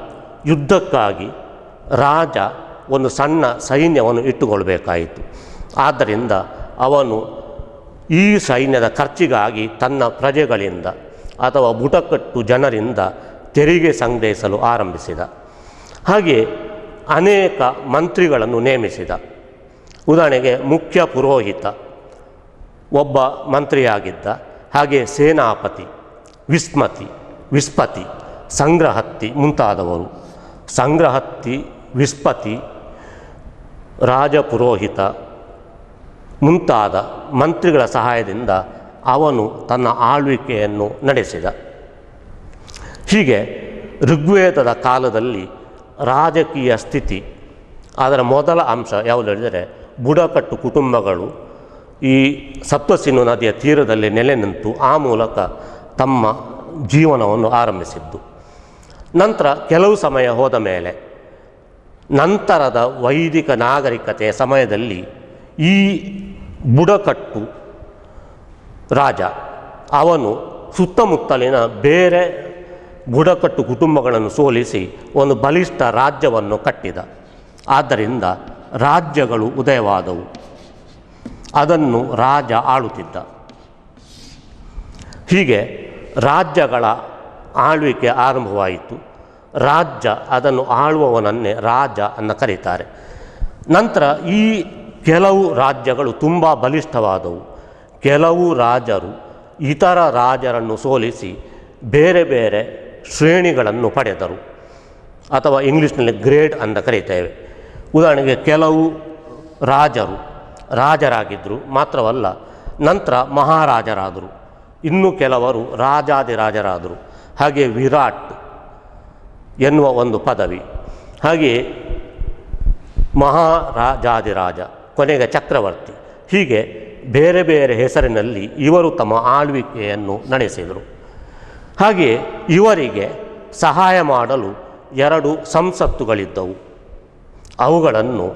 S1: ಯುದ್ಧಕ್ಕಾಗಿ ರಾಜ ಒಂದು ಸಣ್ಣ ಸೈನ್ಯವನ್ನು ಇಟ್ಟುಕೊಳ್ಬೇಕಾಯಿತು. ಆದ್ದರಿಂದ ಅವನು ಈ ಸೈನ್ಯದ ಖರ್ಚಿಗಾಗಿ ತನ್ನ ಪ್ರಜೆಗಳಿಂದ ಅಥವಾ ಬುಡಕಟ್ಟು ಜನರಿಂದ ತೆರಿಗೆ ಸಂಗ್ರಹಿಸಲು ಆರಂಭಿಸಿದ. ಹಾಗೆ ಅನೇಕ ಮಂತ್ರಿಗಳನ್ನು ನೇಮಿಸಿದ. ಉದಾಹರಣೆಗೆ ಮುಖ್ಯ ಪುರೋಹಿತ ಒಬ್ಬ ಮಂತ್ರಿಯಾಗಿದ್ದ. ಹಾಗೆ ಸೇನಾಪತಿ, ವಿಸ್ಪತಿ, ಸಂಗ್ರಹತ್ತಿ ಮುಂತಾದವರು. ಸಂಗ್ರಹತ್ತಿ, ವಿಸ್ಪತಿ, ರಾಜಪುರೋಹಿತ ಮುಂತಾದ ಮಂತ್ರಿಗಳ ಸಹಾಯದಿಂದ ಅವನು ತನ್ನ ಆಳ್ವಿಕೆಯನ್ನು ನಡೆಸಿದ. ಹೀಗೆ ಋಗ್ವೇದದ ಕಾಲದಲ್ಲಿ ರಾಜಕೀಯ ಸ್ಥಿತಿ ಅದರ ಮೊದಲ ಅಂಶ ಯಾವುದು ಹೇಳಿದರೆ ಬುಡಕಟ್ಟು ಕುಟುಂಬಗಳು ಈ ಸಪ್ತಸಿಂಧು ನದಿಯ ತೀರದಲ್ಲಿ ನೆಲೆ ನಿಂತು ಆ ಮೂಲಕ ತಮ್ಮ ಜೀವನವನ್ನು ಆರಂಭಿಸಿದ್ದು. ನಂತರ ಕೆಲವು ಸಮಯ ಹೋದ ಮೇಲೆ ನಂತರದ ವೈದಿಕ ನಾಗರಿಕತೆಯ ಸಮಯದಲ್ಲಿ ಈ ಬುಡಕಟ್ಟು ರಾಜ ಅವನು ಸುತ್ತಮುತ್ತಲಿನ ಬೇರೆ ಬುಡಕಟ್ಟು ಕುಟುಂಬಗಳನ್ನು ಸೋಲಿಸಿ ಒಂದು ಬಲಿಷ್ಠ ರಾಜ್ಯವನ್ನು ಕಟ್ಟಿದ. ಆದ್ದರಿಂದ ರಾಜ್ಯಗಳು ಉದಯವಾದವು. ಅದನ್ನು ರಾಜ ಆಳುತ್ತಿದ್ದ. ಹೀಗೆ ರಾಜ್ಯಗಳ ಆಳ್ವಿಕೆ ಆರಂಭವಾಯಿತು. ರಾಜ್ಯ ಅದನ್ನು ಆಳುವವನನ್ನೇ ರಾಜ ಅಂತ ಕರೀತಾರೆ. ನಂತರ ಈ ಕೆಲವು ರಾಜ್ಯಗಳು ತುಂಬ ಬಲಿಷ್ಠವಾದವು. ಕೆಲವು ರಾಜರು ಇತರ ರಾಜರನ್ನು ಸೋಲಿಸಿ ಬೇರೆ ಬೇರೆ ಶ್ರೇಣಿಗಳನ್ನು ಪಡೆದರು, ಅಥವಾ ಇಂಗ್ಲೀಷ್ನಲ್ಲಿ ಗ್ರೇಡ್ ಅಂತ ಕರೀತೇವೆ. ಉದಾಹರಣೆಗೆ ಕೆಲವು ರಾಜರಾಗಿದ್ದರು, ಮಾತ್ರವಲ್ಲ ನಂತರ ಮಹಾರಾಜರಾದರು. ಇನ್ನು ಕೆಲವರು ರಾಜಾದಿರಾಜರಾದರು. ಹಾಗೆ ವಿರಾಟ್ ಎನ್ನುವ ಒಂದು ಪದವಿ, ಹಾಗೆಯೇ ಮಹಾರಾಜಾದಿರಾಜ, ಕೊನೆಗೆ ಚಕ್ರವರ್ತಿ. ಹೀಗೆ ಬೇರೆ ಬೇರೆ ಹೆಸರಿನಲ್ಲಿ ಇವರು ತಮ್ಮ ಆಳ್ವಿಕೆಯನ್ನು ನಡೆಸಿದರು. ಹಾಗೆಯೇ ಇವರಿಗೆ ಸಹಾಯ ಮಾಡಲು 2 ಸಂಸತ್ತುಗಳಿದ್ದವು. ಅವುಗಳನ್ನು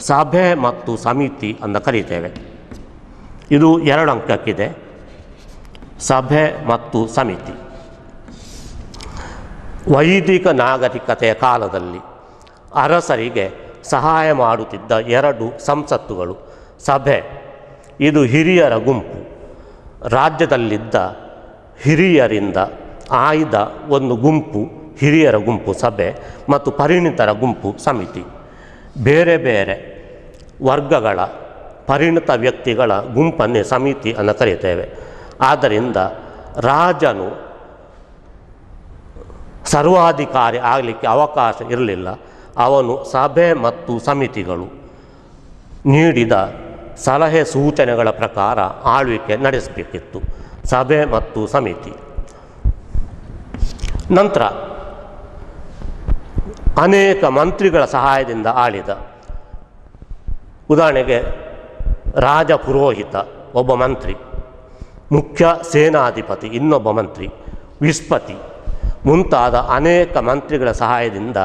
S1: ಸಭೆ ಮತ್ತು ಸಮಿತಿ ಅಂತ ಕರೀತೇವೆ. ಇದು 2 ಅಂಕಕ್ಕಿದೆ, ಸಭೆ ಮತ್ತು ಸಮಿತಿ. ವೈದಿಕ ನಾಗರಿಕತೆಯ ಕಾಲದಲ್ಲಿ ಅರಸರಿಗೆ ಸಹಾಯ ಮಾಡುತ್ತಿದ್ದ 2 ಸಂಸತ್ತುಗಳು, ಸಭೆ ಇದು ಹಿರಿಯರ ಗುಂಪು. ರಾಜ್ಯದಲ್ಲಿದ್ದ ಹಿರಿಯರಿಂದ ಆಯ್ದ ಒಂದು ಗುಂಪು ಹಿರಿಯರ ಗುಂಪು ಸಭೆ ಮತ್ತು ಪರಿಣಿತರ ಗುಂಪು ಸಮಿತಿ. ಬೇರೆ ಬೇರೆ ವರ್ಗಗಳ ಪರಿಣಿತ ವ್ಯಕ್ತಿಗಳ ಗುಂಪನ್ನೇ ಸಮಿತಿ ಅನ್ನು ಕರೀತೇವೆ. ಆದ್ದರಿಂದ ರಾಜನು ಸರ್ವಾಧಿಕಾರಿ ಆಗಲಿಕ್ಕೆ ಅವಕಾಶ ಇರಲಿಲ್ಲ. ಅವನು ಸಭೆ ಮತ್ತು ಸಮಿತಿಗಳು ನೀಡಿದ ಸಲಹೆ ಸೂಚನೆಗಳ ಪ್ರಕಾರ ಆಳ್ವಿಕೆ ನಡೆಸಬೇಕಿತ್ತು. ಸಭೆ ಮತ್ತು ಸಮಿತಿ. ನಂತರ ಅನೇಕ ಮಂತ್ರಿಗಳ ಸಹಾಯದಿಂದ ಆಳಿದ. ಉದಾಹರಣೆಗೆ ರಾಜ ಪುರೋಹಿತ ಒಬ್ಬ ಮಂತ್ರಿ, ಮುಖ್ಯ ಸೇನಾಧಿಪತಿ ಇನ್ನೊಬ್ಬ ಮಂತ್ರಿ, ವಿಸ್ಪತಿ ಮುಂತಾದ ಅನೇಕ ಮಂತ್ರಿಗಳ ಸಹಾಯದಿಂದ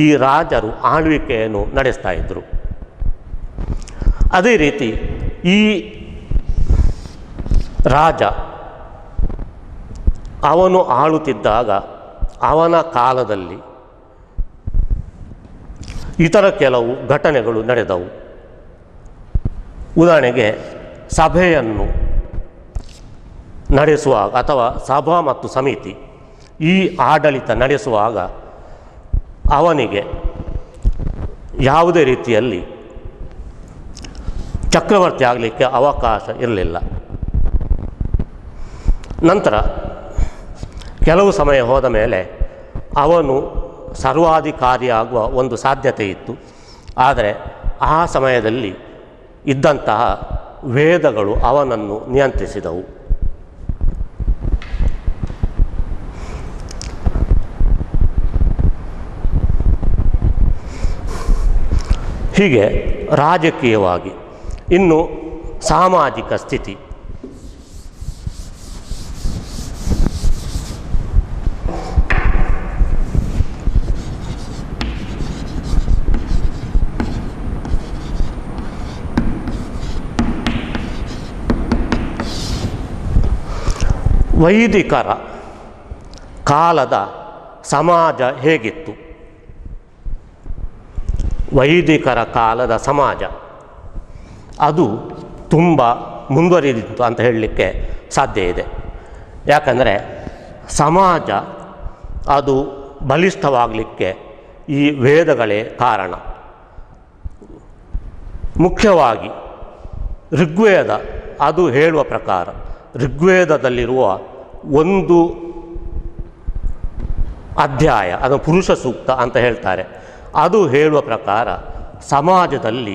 S1: ಈ ರಾಜರು ಆಳ್ವಿಕೆಯನ್ನು ನಡೆಸ್ತಾ ಇದ್ದರು. ಅದೇ ರೀತಿ ಈ ರಾಜ ಅವನು ಆಳುತ್ತಿದ್ದಾಗ ಅವನ ಕಾಲದಲ್ಲಿ ಇತರ ಕೆಲವು ಘಟನೆಗಳು ನಡೆದವು. ಉದಾಹರಣೆಗೆ ಸಭೆಯನ್ನು ನಡೆಸುವಾಗ ಅಥವಾ ಸಭಾ ಮತ್ತು ಸಮಿತಿ ಈ ಆಡಳಿತ ನಡೆಸುವಾಗ ಅವನಿಗೆ ಯಾವುದೇ ರೀತಿಯಲ್ಲಿ ಚಕ್ರವರ್ತಿ ಆಗಲಿಕ್ಕೆ ಅವಕಾಶ ಇರಲಿಲ್ಲ. ನಂತರ ಕೆಲವು ಸಮಯ ಹೋದ ಮೇಲೆ ಅವನು ಸರ್ವಾಧಿಕಾರಿಯಾಗುವ ಒಂದು ಸಾಧ್ಯತೆ ಇತ್ತು. ಆದರೆ ಆ ಸಮಯದಲ್ಲಿ ಇದ್ದಂತಹ ವೇದಗಳು ಅವನನ್ನು ನಿಯಂತ್ರಿಸಿದವು. ಹೀಗೆ ರಾಜಕೀಯವಾಗಿ. ಇನ್ನು ಸಾಮಾಜಿಕ ಸ್ಥಿತಿ. ವೈದಿಕರ ಕಾಲದ ಸಮಾಜ ಹೇಗಿತ್ತು? ವೈದಿಕರ ಕಾಲದ ಸಮಾಜ ಅದು ತುಂಬ ಮುಂದುವರಿದಿತ್ತು ಅಂತ ಹೇಳಲಿಕ್ಕೆ ಸಾಧ್ಯ ಇದೆ. ಯಾಕಂದರೆ ಸಮಾಜ ಅದು ಬಲಿಷ್ಠವಾಗಲಿಕ್ಕೆ ಈ ವೇದಗಳೇ ಕಾರಣ. ಮುಖ್ಯವಾಗಿ ಋಗ್ವೇದ ಅದು ಹೇಳುವ ಪ್ರಕಾರ, ಋಗ್ವೇದದಲ್ಲಿರುವ ಒಂದು ಅಧ್ಯಾಯ, ಅದು ಪುರುಷ ಸೂಕ್ತ ಅಂತ ಹೇಳ್ತಾರೆ, ಅದು ಹೇಳುವ ಪ್ರಕಾರ ಸಮಾಜದಲ್ಲಿ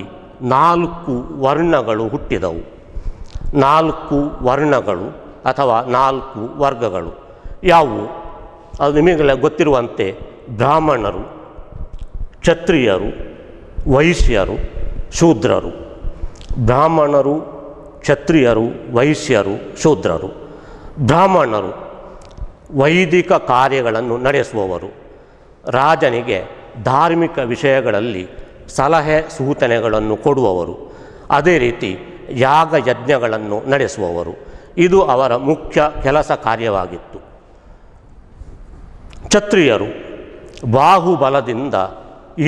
S1: 4 ವರ್ಣಗಳು ಹುಟ್ಟಿದವು. 4 ವರ್ಣಗಳು ಅಥವಾ 4 ವರ್ಗಗಳು ಯಾವುವು? ಅದು ನಿಮಗೆಲ್ಲ ಗೊತ್ತಿರುವಂತೆ ಬ್ರಾಹ್ಮಣರು, ಕ್ಷತ್ರಿಯರು, ವೈಶ್ಯರು, ಶೂದ್ರರು. ಬ್ರಾಹ್ಮಣರು, ಕ್ಷತ್ರಿಯರು, ವೈಶ್ಯರು, ಶೂದ್ರರು. ಬ್ರಾಹ್ಮಣರು ವೈದಿಕ ಕಾರ್ಯಗಳನ್ನು ನಡೆಸುವವರು, ರಾಜನಿಗೆ ಧಾರ್ಮಿಕ ವಿಷಯಗಳಲ್ಲಿ ಸಲಹೆ ಸೂಚನೆಗಳನ್ನು ಕೊಡುವವರು, ಅದೇ ರೀತಿ ಯಾಗ ಯಜ್ಞಗಳನ್ನು ನಡೆಸುವವರು. ಇದು ಅವರ ಮುಖ್ಯ ಕೆಲಸ ಕಾರ್ಯವಾಗಿತ್ತು. ಕ್ಷತ್ರಿಯರು ಬಾಹುಬಲದಿಂದ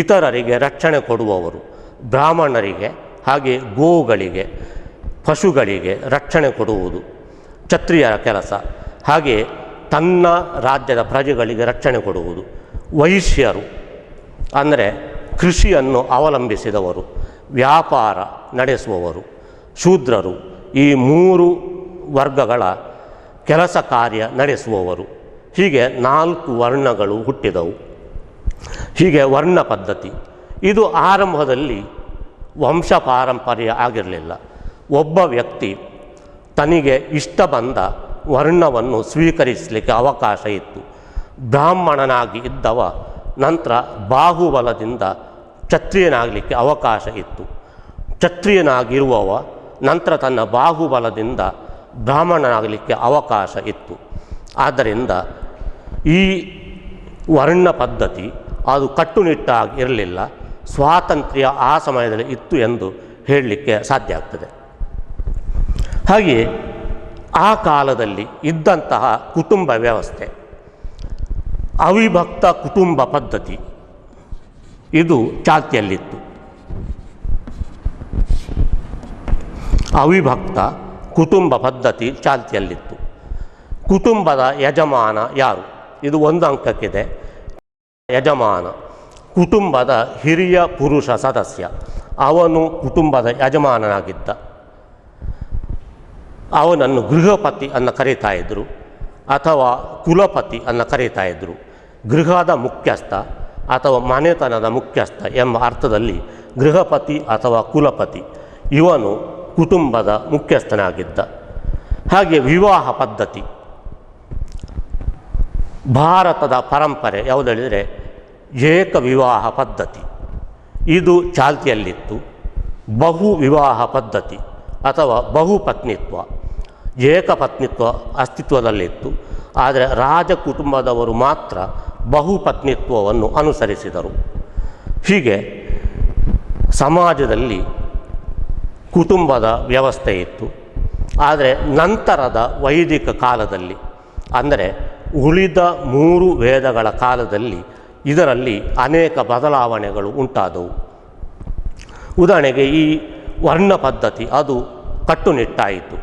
S1: ಇತರರಿಗೆ ರಕ್ಷಣೆ ಕೊಡುವವರು, ಬ್ರಾಹ್ಮಣರಿಗೆ ಹಾಗೆ ಗೋವುಗಳಿಗೆ ಪಶುಗಳಿಗೆ ರಕ್ಷಣೆ ಕೊಡುವುದು ಕ್ಷತ್ರಿಯರ ಕೆಲಸ. ಹಾಗೆ ತನ್ನ ರಾಜ್ಯದ ಪ್ರಜೆಗಳಿಗೆ ರಕ್ಷಣೆ ಕೊಡುವುದು. ವೈಶ್ಯರು ಅಂದರೆ ಕೃಷಿಯನ್ನು ಅವಲಂಬಿಸಿದವರು, ವ್ಯಾಪಾರ ನಡೆಸುವವರು. ಶೂದ್ರರು ಈ 3 ವರ್ಗಗಳ ಕೆಲಸ ಕಾರ್ಯ ನಡೆಸುವವರು. ಹೀಗೆ 4 ವರ್ಣಗಳು ಹುಟ್ಟಿದವು. ಹೀಗೆ ವರ್ಣ ಪದ್ಧತಿ ಇದು ಆರಂಭದಲ್ಲಿ ವಂಶ ಪಾರಂಪರ್ಯ ಆಗಿರಲಿಲ್ಲ. ಒಬ್ಬ ವ್ಯಕ್ತಿ ತನಗೆ ಇಷ್ಟ ಬಂದ ವರ್ಣವನ್ನು ಸ್ವೀಕರಿಸಲಿಕ್ಕೆ ಅವಕಾಶ ಇತ್ತು. ಬ್ರಾಹ್ಮಣನಾಗಿ ಇದ್ದವ ನಂತರ ಬಾಹುಬಲದಿಂದ ಕ್ಷತ್ರಿಯನಾಗಲಿಕ್ಕೆ ಅವಕಾಶ ಇತ್ತು. ಕ್ಷತ್ರಿಯನಾಗಿರುವವ ನಂತರ ತನ್ನ ಬಾಹುಬಲದಿಂದ ಬ್ರಾಹ್ಮಣನಾಗಲಿಕ್ಕೆ ಅವಕಾಶ ಇತ್ತು. ಆದ್ದರಿಂದ ಈ ವರ್ಣ ಪದ್ಧತಿ ಅದು ಕಟ್ಟುನಿಟ್ಟಾಗಿ ಇರಲಿಲ್ಲ. ಸ್ವಾತಂತ್ರ್ಯ ಆ ಸಮಯದಲ್ಲಿ ಇತ್ತು ಎಂದು ಹೇಳಲಿಕ್ಕೆ ಸಾಧ್ಯ ಆಗ್ತದೆ. ಹಾಗೆಯೇ ಆ ಕಾಲದಲ್ಲಿ ಇದ್ದಂತಹ ಕುಟುಂಬ ವ್ಯವಸ್ಥೆ, ಅವಿಭಕ್ತ ಕುಟುಂಬ ಪದ್ಧತಿ ಇದು ಚಾಲ್ತಿಯಲ್ಲಿತ್ತು. ಅವಿಭಕ್ತ ಕುಟುಂಬ ಪದ್ಧತಿ ಚಾಲ್ತಿಯಲ್ಲಿತ್ತು. ಕುಟುಂಬದ ಯಜಮಾನ ಯಾರು? ಇದು ಒಂದು ಅಂಕಕ್ಕಿದೆ. ಯಜಮಾನ ಕುಟುಂಬದ ಹಿರಿಯ ಪುರುಷ ಸದಸ್ಯ, ಅವನು ಕುಟುಂಬದ ಯಜಮಾನನಾಗಿದ್ದ. ಅವನನ್ನು ಗೃಹಪತಿ ಅನ್ನು ಕರೀತಾ ಇದ್ದರು ಅಥವಾ ಕುಲಪತಿ ಅನ್ನು ಕರೀತಾ ಇದ್ದರು. ಗೃಹದ ಮುಖ್ಯಸ್ಥ ಅಥವಾ ಮನೆತನದ ಮುಖ್ಯಸ್ಥ ಎಂಬ ಅರ್ಥದಲ್ಲಿ ಗೃಹಪತಿ ಅಥವಾ ಕುಲಪತಿ ಇವನು ಕುಟುಂಬದ ಮುಖ್ಯಸ್ಥನಾಗಿದ್ದ. ಹಾಗೆ ವಿವಾಹ ಪದ್ಧತಿ, ಭಾರತದ ಪರಂಪರೆ ಯಾವುದು ಹೇಳಿದರೆ ಏಕ ವಿವಾಹ ಪದ್ಧತಿ, ಇದು ಚಾಲ್ತಿಯಲ್ಲಿತ್ತು. ಬಹು ವಿವಾಹ ಪದ್ಧತಿ ಅಥವಾ ಬಹುಪತ್ನಿತ್ವ, ಏಕಪತ್ನಿತ್ವ ಅಸ್ತಿತ್ವದಲ್ಲಿತ್ತು. ಆದರೆ ರಾಜ ಕುಟುಂಬದವರು ಮಾತ್ರ ಬಹುಪತ್ನಿತ್ವವನ್ನು ಅನುಸರಿಸಿದರು. ಹೀಗೆ ಸಮಾಜದಲ್ಲಿ ಕುಟುಂಬದ ವ್ಯವಸ್ಥೆ ಇತ್ತು. ಆದರೆ ನಂತರದ ವೈದಿಕ ಕಾಲದಲ್ಲಿ, ಅಂದರೆ ಉಳಿದ 3 ವೇದಗಳ ಕಾಲದಲ್ಲಿ ಇದರಲ್ಲಿ ಅನೇಕ ಬದಲಾವಣೆಗಳು ಉಂಟಾದವು. ಉದಾಹರಣೆಗೆ ಈ ವರ್ಣ ಪದ್ಧತಿ ಅದು ಕಟ್ಟುನಿಟ್ಟಾಯಿತು.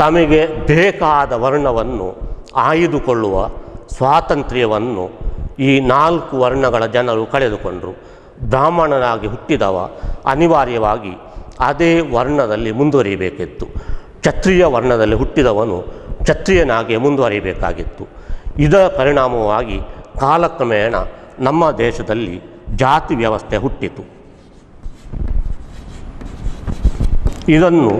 S1: ತಮಗೆ ಬೇಕಾದ ವರ್ಣವನ್ನು ಆಯ್ದುಕೊಳ್ಳುವ ಸ್ವಾತಂತ್ರ್ಯವನ್ನು ಈ 4 ವರ್ಣಗಳ ಜನರು ಕಳೆದುಕೊಂಡರು. ಬ್ರಾಹ್ಮಣನಾಗಿ ಹುಟ್ಟಿದವ ಅನಿವಾರ್ಯವಾಗಿ ಅದೇ ವರ್ಣದಲ್ಲಿ ಮುಂದುವರಿಯಬೇಕಿತ್ತು. ಕ್ಷತ್ರಿಯ ವರ್ಣದಲ್ಲಿ ಹುಟ್ಟಿದವನು ಕ್ಷತ್ರಿಯನಾಗಿ ಮುಂದುವರಿಯಬೇಕಾಗಿತ್ತು. ಇದರ ಪರಿಣಾಮವಾಗಿ ಕಾಲಕ್ರಮೇಣ ನಮ್ಮ ದೇಶದಲ್ಲಿ ಜಾತಿ ವ್ಯವಸ್ಥೆ ಹುಟ್ಟಿತು. ಇದನ್ನು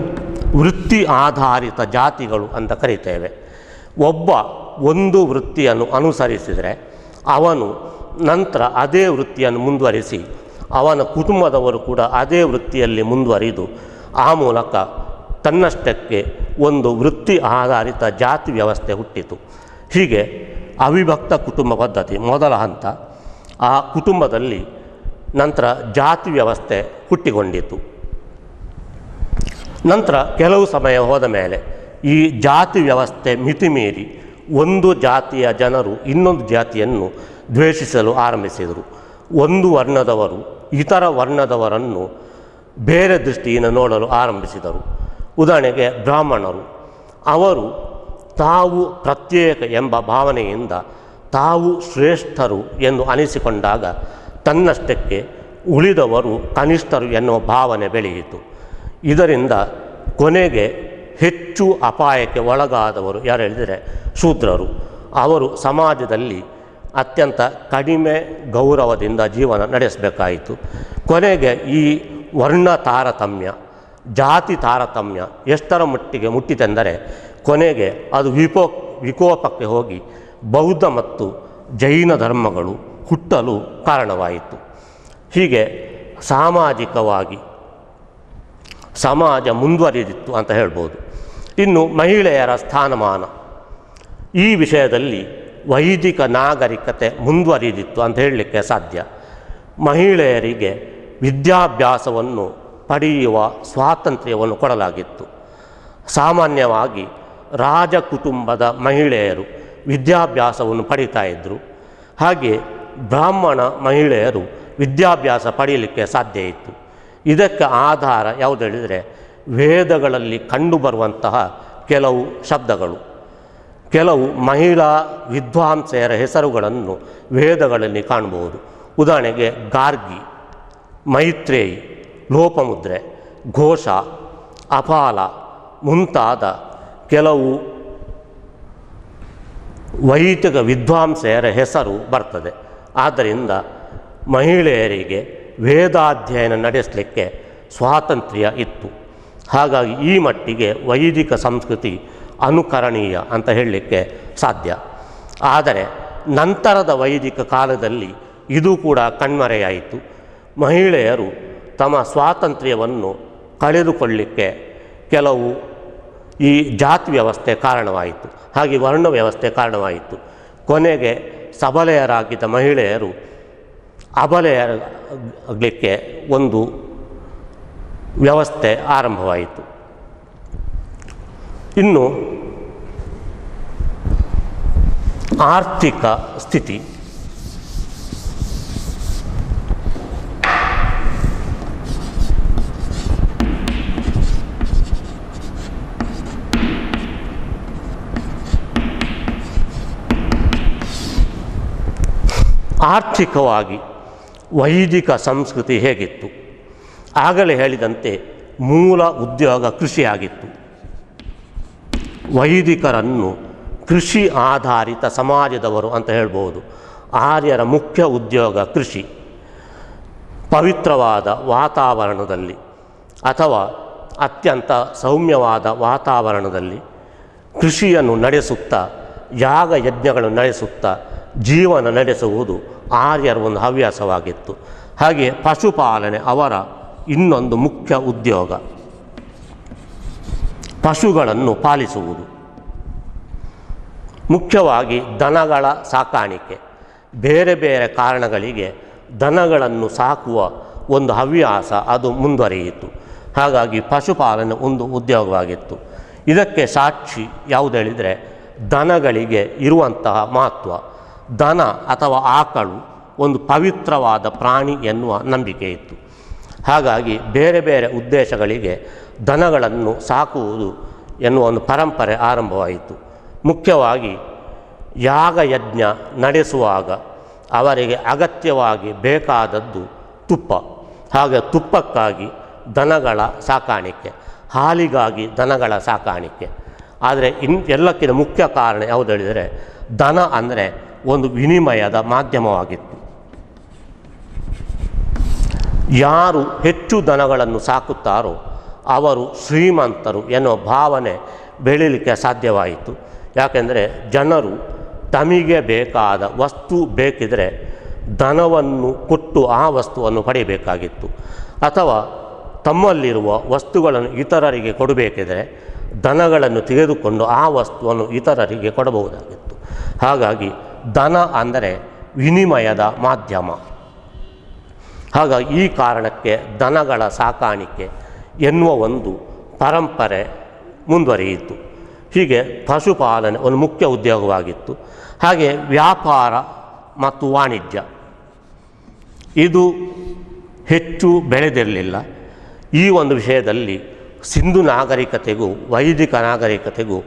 S1: ವೃತ್ತಿ ಆಧಾರಿತ ಜಾತಿಗಳು ಅಂತ ಕರೀತೇವೆ. ಒಬ್ಬ ಒಂದು ವೃತ್ತಿಯನ್ನು ಅನುಸರಿಸಿದರೆ ಅವನು ನಂತರ ಅದೇ ವೃತ್ತಿಯನ್ನು ಮುಂದುವರಿಸಿ ಅವನ ಕುಟುಂಬದವರು ಕೂಡ ಅದೇ ವೃತ್ತಿಯಲ್ಲಿ ಮುಂದುವರಿದು ಆ ಮೂಲಕ ತನ್ನಷ್ಟಕ್ಕೆ ಒಂದು ವೃತ್ತಿ ಆಧಾರಿತ ಜಾತಿ ವ್ಯವಸ್ಥೆ ಹುಟ್ಟಿತು. ಹೀಗೆ ಅವಿಭಕ್ತ ಕುಟುಂಬ ಪದ್ಧತಿ ಮೊದಲ ಹಂತ. ಆ ಕುಟುಂಬದಲ್ಲಿ ನಂತರ ಜಾತಿ ವ್ಯವಸ್ಥೆ ಹುಟ್ಟಿಕೊಂಡಿತು. ನಂತರ ಕೆಲವು ಸಮಯ ಹೋದ ಮೇಲೆ ಈ ಜಾತಿ ವ್ಯವಸ್ಥೆ ಮಿತಿಮೀರಿ ಒಂದು ಜಾತಿಯ ಜನರು ಇನ್ನೊಂದು ಜಾತಿಯನ್ನು ದ್ವೇಷಿಸಲು ಆರಂಭಿಸಿದರು. ಒಂದು ವರ್ಣದವರು ಇತರ ವರ್ಣದವರನ್ನು ಬೇರೆ ದೃಷ್ಟಿಯಿಂದ ನೋಡಲು ಆರಂಭಿಸಿದರು. ಉದಾಹರಣೆಗೆ ಬ್ರಾಹ್ಮಣರು, ಅವರು ತಾವು ಪ್ರತ್ಯೇಕ ಎಂಬ ಭಾವನೆಯಿಂದ ತಾವು ಶ್ರೇಷ್ಠರು ಎಂದು ಅನಿಸಿಕೊಂಡಾಗ ತನ್ನಷ್ಟಕ್ಕೆ ಉಳಿದವರು ಕನಿಷ್ಠರು ಎನ್ನುವ ಭಾವನೆ ಬೆಳೆಯಿತು. ಇದರಿಂದ ಕೊನೆಗೆ ಹೆಚ್ಚು ಅಪಾಯಕ್ಕೆ ಒಳಗಾದವರು ಯಾರು ಹೇಳಿದರೆ ಶೂದ್ರರು. ಅವರು ಸಮಾಜದಲ್ಲಿ ಅತ್ಯಂತ ಕಡಿಮೆ ಗೌರವದಿಂದ ಜೀವನ ನಡೆಸಬೇಕಾಯಿತು. ಕೊನೆಗೆ ಈ ವರ್ಣ ತಾರತಮ್ಯ, ಜಾತಿ ತಾರತಮ್ಯ ಎಷ್ಟರ ಮಟ್ಟಿಗೆ ಮುಟ್ಟಿತೆಂದರೆ ಕೊನೆಗೆ ಅದು ವಿಕೋಪಕ್ಕೆ ಹೋಗಿ ಬೌದ್ಧ ಮತ್ತು ಜೈನ ಧರ್ಮಗಳು ಹುಟ್ಟಲು ಕಾರಣವಾಯಿತು. ಹೀಗೆ ಸಾಮಾಜಿಕವಾಗಿ ಸಮಾಜ ಮುಂದುವರಿದಿತ್ತು ಅಂತ ಹೇಳ್ಬೋದು. ಇನ್ನು ಮಹಿಳೆಯರ ಸ್ಥಾನಮಾನ, ಈ ವಿಷಯದಲ್ಲಿ ವೈದಿಕ ನಾಗರಿಕತೆ ಮುಂದುವರಿದಿತ್ತು ಅಂತ ಹೇಳಲಿಕ್ಕೆ ಸಾಧ್ಯ. ಮಹಿಳೆಯರಿಗೆ ವಿದ್ಯಾಭ್ಯಾಸವನ್ನು ಪಡೆಯುವ ಸ್ವಾತಂತ್ರ್ಯವನ್ನು ಕೊಡಲಾಗಿತ್ತು. ಸಾಮಾನ್ಯವಾಗಿ ರಾಜ ಕುಟುಂಬದ ಮಹಿಳೆಯರು ವಿದ್ಯಾಭ್ಯಾಸವನ್ನು ಪಡೀತಾ ಇದ್ದರು. ಹಾಗೆ ಬ್ರಾಹ್ಮಣ ಮಹಿಳೆಯರು ವಿದ್ಯಾಭ್ಯಾಸ ಪಡೆಯಲಿಕ್ಕೆ ಸಾಧ್ಯ ಇತ್ತು. ಇದಕ್ಕೆ ಆಧಾರ ಯಾವುದು ಹೇಳಿದರೆ ವೇದಗಳಲ್ಲಿ ಕಂಡುಬರುವಂತಹ ಕೆಲವು ಶಬ್ದಗಳು. ಕೆಲವು ಮಹಿಳಾ ವಿದ್ವಾಂಸೆಯರ ಹೆಸರುಗಳನ್ನು ವೇದಗಳಲ್ಲಿ ಕಾಣಬಹುದು. ಉದಾಹರಣೆಗೆ ಗಾರ್ಗಿ, ಮೈತ್ರೇಯಿ, ಲೋಪಮುದ್ರೆ, ಘೋಷ, ಅಪಾಲ ಮುಂತಾದ ಕೆಲವು ವೈದಿಕ ವಿದ್ವಾಂಸೆಯರ ಹೆಸರು ಬರ್ತದೆ. ಆದ್ದರಿಂದ ಮಹಿಳೆಯರಿಗೆ ವೇದಾಧ್ಯಯನ ನಡೆಸಲಿಕ್ಕೆ ಸ್ವಾತಂತ್ರ್ಯ ಇತ್ತು. ಹಾಗಾಗಿ ಈ ಮಟ್ಟಿಗೆ ವೈದಿಕ ಸಂಸ್ಕೃತಿ ಅನುಕರಣೀಯ ಅಂತ ಹೇಳಲಿಕ್ಕೆ ಸಾಧ್ಯ. ಆದರೆ ನಂತರದ ವೈದಿಕ ಕಾಲದಲ್ಲಿ ಇದು ಕೂಡ ಕಣ್ಮರೆಯಾಯಿತು. ಮಹಿಳೆಯರು ತಮ್ಮ ಸ್ವಾತಂತ್ರ್ಯವನ್ನು ಕಳೆದುಕೊಳ್ಳಲಿಕ್ಕೆ ಕೆಲವು ಈ ಜಾತಿ ವ್ಯವಸ್ಥೆ ಕಾರಣವಾಯಿತು, ಹಾಗೆ ವರ್ಣ ವ್ಯವಸ್ಥೆ ಕಾರಣವಾಯಿತು. ಕೊನೆಗೆ ಸಬಲೆಯರಾಗಿದ್ದ ಮಹಿಳೆಯರು ಅಬಲೆಯರಾಗಲಿಕ್ಕೆ ಒಂದು ವ್ಯವಸ್ಥೆ ಆರಂಭವಾಯಿತು. ಇನ್ನು ಆರ್ಥಿಕ ಸ್ಥಿತಿ, ಆರ್ಥಿಕವಾಗಿ ವೈದಿಕ ಸಂಸ್ಕೃತಿ ಹೇಗಿತ್ತು? ಆಗಲೇ ಹೇಳಿದಂತೆ ಮೂಲ ಉದ್ಯೋಗ ಕೃಷಿಯಾಗಿತ್ತು. ವೈದಿಕರನ್ನು ಕೃಷಿ ಆಧಾರಿತ ಸಮಾಜದವರು ಅಂತ ಹೇಳ್ಬೋದು. ಆರ್ಯರ ಮುಖ್ಯ ಉದ್ಯೋಗ ಕೃಷಿ. ಪವಿತ್ರವಾದ ವಾತಾವರಣದಲ್ಲಿ ಅಥವಾ ಅತ್ಯಂತ ಸೌಮ್ಯವಾದ ವಾತಾವರಣದಲ್ಲಿ ಕೃಷಿಯನ್ನು ನಡೆಸುತ್ತಾ, ಯಾಗ ಯಜ್ಞಗಳನ್ನು ನಡೆಸುತ್ತಾ ಜೀವನ ನಡೆಸುವುದು ಆರ್ಯರ ಒಂದು ಹವ್ಯಾಸವಾಗಿತ್ತು. ಹಾಗೆ ಪಶುಪಾಲನೆ ಅವರ ಇನ್ನೊಂದು ಮುಖ್ಯ ಉದ್ಯೋಗ. ಪಶುಗಳನ್ನು ಪಾಲಿಸುವುದು, ಮುಖ್ಯವಾಗಿ ದನಗಳ ಸಾಕಾಣಿಕೆ. ಬೇರೆ ಬೇರೆ ಕಾರಣಗಳಿಗೆ ದನಗಳನ್ನು ಸಾಕುವ ಒಂದು ಹವ್ಯಾಸ ಅದು ಮುಂದುವರಿಯಿತು. ಹಾಗಾಗಿ ಪಶುಪಾಲನೆ ಒಂದು ಉದ್ಯೋಗವಾಗಿತ್ತು. ಇದಕ್ಕೆ ಸಾಕ್ಷಿ ಯಾವುದು ಹೇಳಿದರೆ ದನಗಳಿಗೆ ಇರುವಂತಹ ಮಹತ್ವ. ದನ ಅಥವಾ ಆಕಳು ಒಂದು ಪವಿತ್ರವಾದ ಪ್ರಾಣಿ ಎನ್ನುವ ನಂಬಿಕೆ ಇತ್ತು. ಹಾಗಾಗಿ ಬೇರೆ ಬೇರೆ ಉದ್ದೇಶಗಳಿಗೆ ದನಗಳನ್ನು ಸಾಕುವುದು ಎನ್ನುವ ಒಂದು ಪರಂಪರೆ ಆರಂಭವಾಯಿತು. ಮುಖ್ಯವಾಗಿ ಯಾಗಯಜ್ಞ ನಡೆಸುವಾಗ ಅವರಿಗೆ ಅಗತ್ಯವಾಗಿ ಬೇಕಾದದ್ದು ತುಪ್ಪ. ಹಾಗೆ ತುಪ್ಪಕ್ಕಾಗಿ ದನಗಳ ಸಾಕಾಣಿಕೆ, ಹಾಲಿಗಾಗಿ ದನಗಳ ಸಾಕಾಣಿಕೆ. ಆದರೆ ಎಲ್ಲಕ್ಕಿಂತ ಮುಖ್ಯ ಕಾರಣ ಯಾವುದು ಹೇಳಿದರೆ ದನ ಅಂದರೆ ಒಂದು ವಿನಿಮಯದ ಮಾಧ್ಯಮವಾಗಿತ್ತು. ಯಾರು ಹೆಚ್ಚು ದನಗಳನ್ನು ಸಾಕುತ್ತಾರೋ ಅವರು ಶ್ರೀಮಂತರು ಎನ್ನುವ ಭಾವನೆ ಬೆಳೀಲಿಕ್ಕೆ ಸಾಧ್ಯವಾಯಿತು. ಯಾಕೆಂದರೆ ಜನರು ತಮಗೆ ಬೇಕಾದ ವಸ್ತು ಬೇಕಿದ್ರೆ ದನವನ್ನು ಕೊಟ್ಟು ಆ ವಸ್ತುವನ್ನು ಪಡೆಯಬೇಕಾಗಿತ್ತು, ಅಥವಾ ತಮ್ಮಲ್ಲಿರುವ ವಸ್ತುಗಳನ್ನು ಇತರರಿಗೆ ಕೊಡಬೇಕಿದ್ರೆ ದನಗಳನ್ನು ತೆಗೆದುಕೊಂಡು ಆ ವಸ್ತುವನ್ನು ಇತರರಿಗೆ ಕೊಡಬಹುದಾಗಿತ್ತು. ಹಾಗಾಗಿ ದನ ಅಂದರೆ ವಿನಿಮಯದ ಮಾಧ್ಯಮ. ಹಾಗಾಗಿ ಈ ಕಾರಣಕ್ಕೆ ದನಗಳ ಸಾಕಾಣಿಕೆ ಎನ್ನುವ ಒಂದು ಪರಂಪರೆ ಮುಂದುವರಿಯಿತು. ಹೀಗೆ ಪಶುಪಾಲನೆ ಒಂದು ಮುಖ್ಯ ಉದ್ಯೋಗವಾಗಿತ್ತು. ಹಾಗೆ ವ್ಯಾಪಾರ ಮತ್ತು ವಾಣಿಜ್ಯ ಇದು ಹೆಚ್ಚು ಬೆಳೆದಿರಲಿಲ್ಲ. ಈ ಒಂದು ವಿಷಯದಲ್ಲಿ ಸಿಂಧು ನಾಗರಿಕತೆಗೂ ವೈದಿಕ ನಾಗರಿಕತೆಗೂ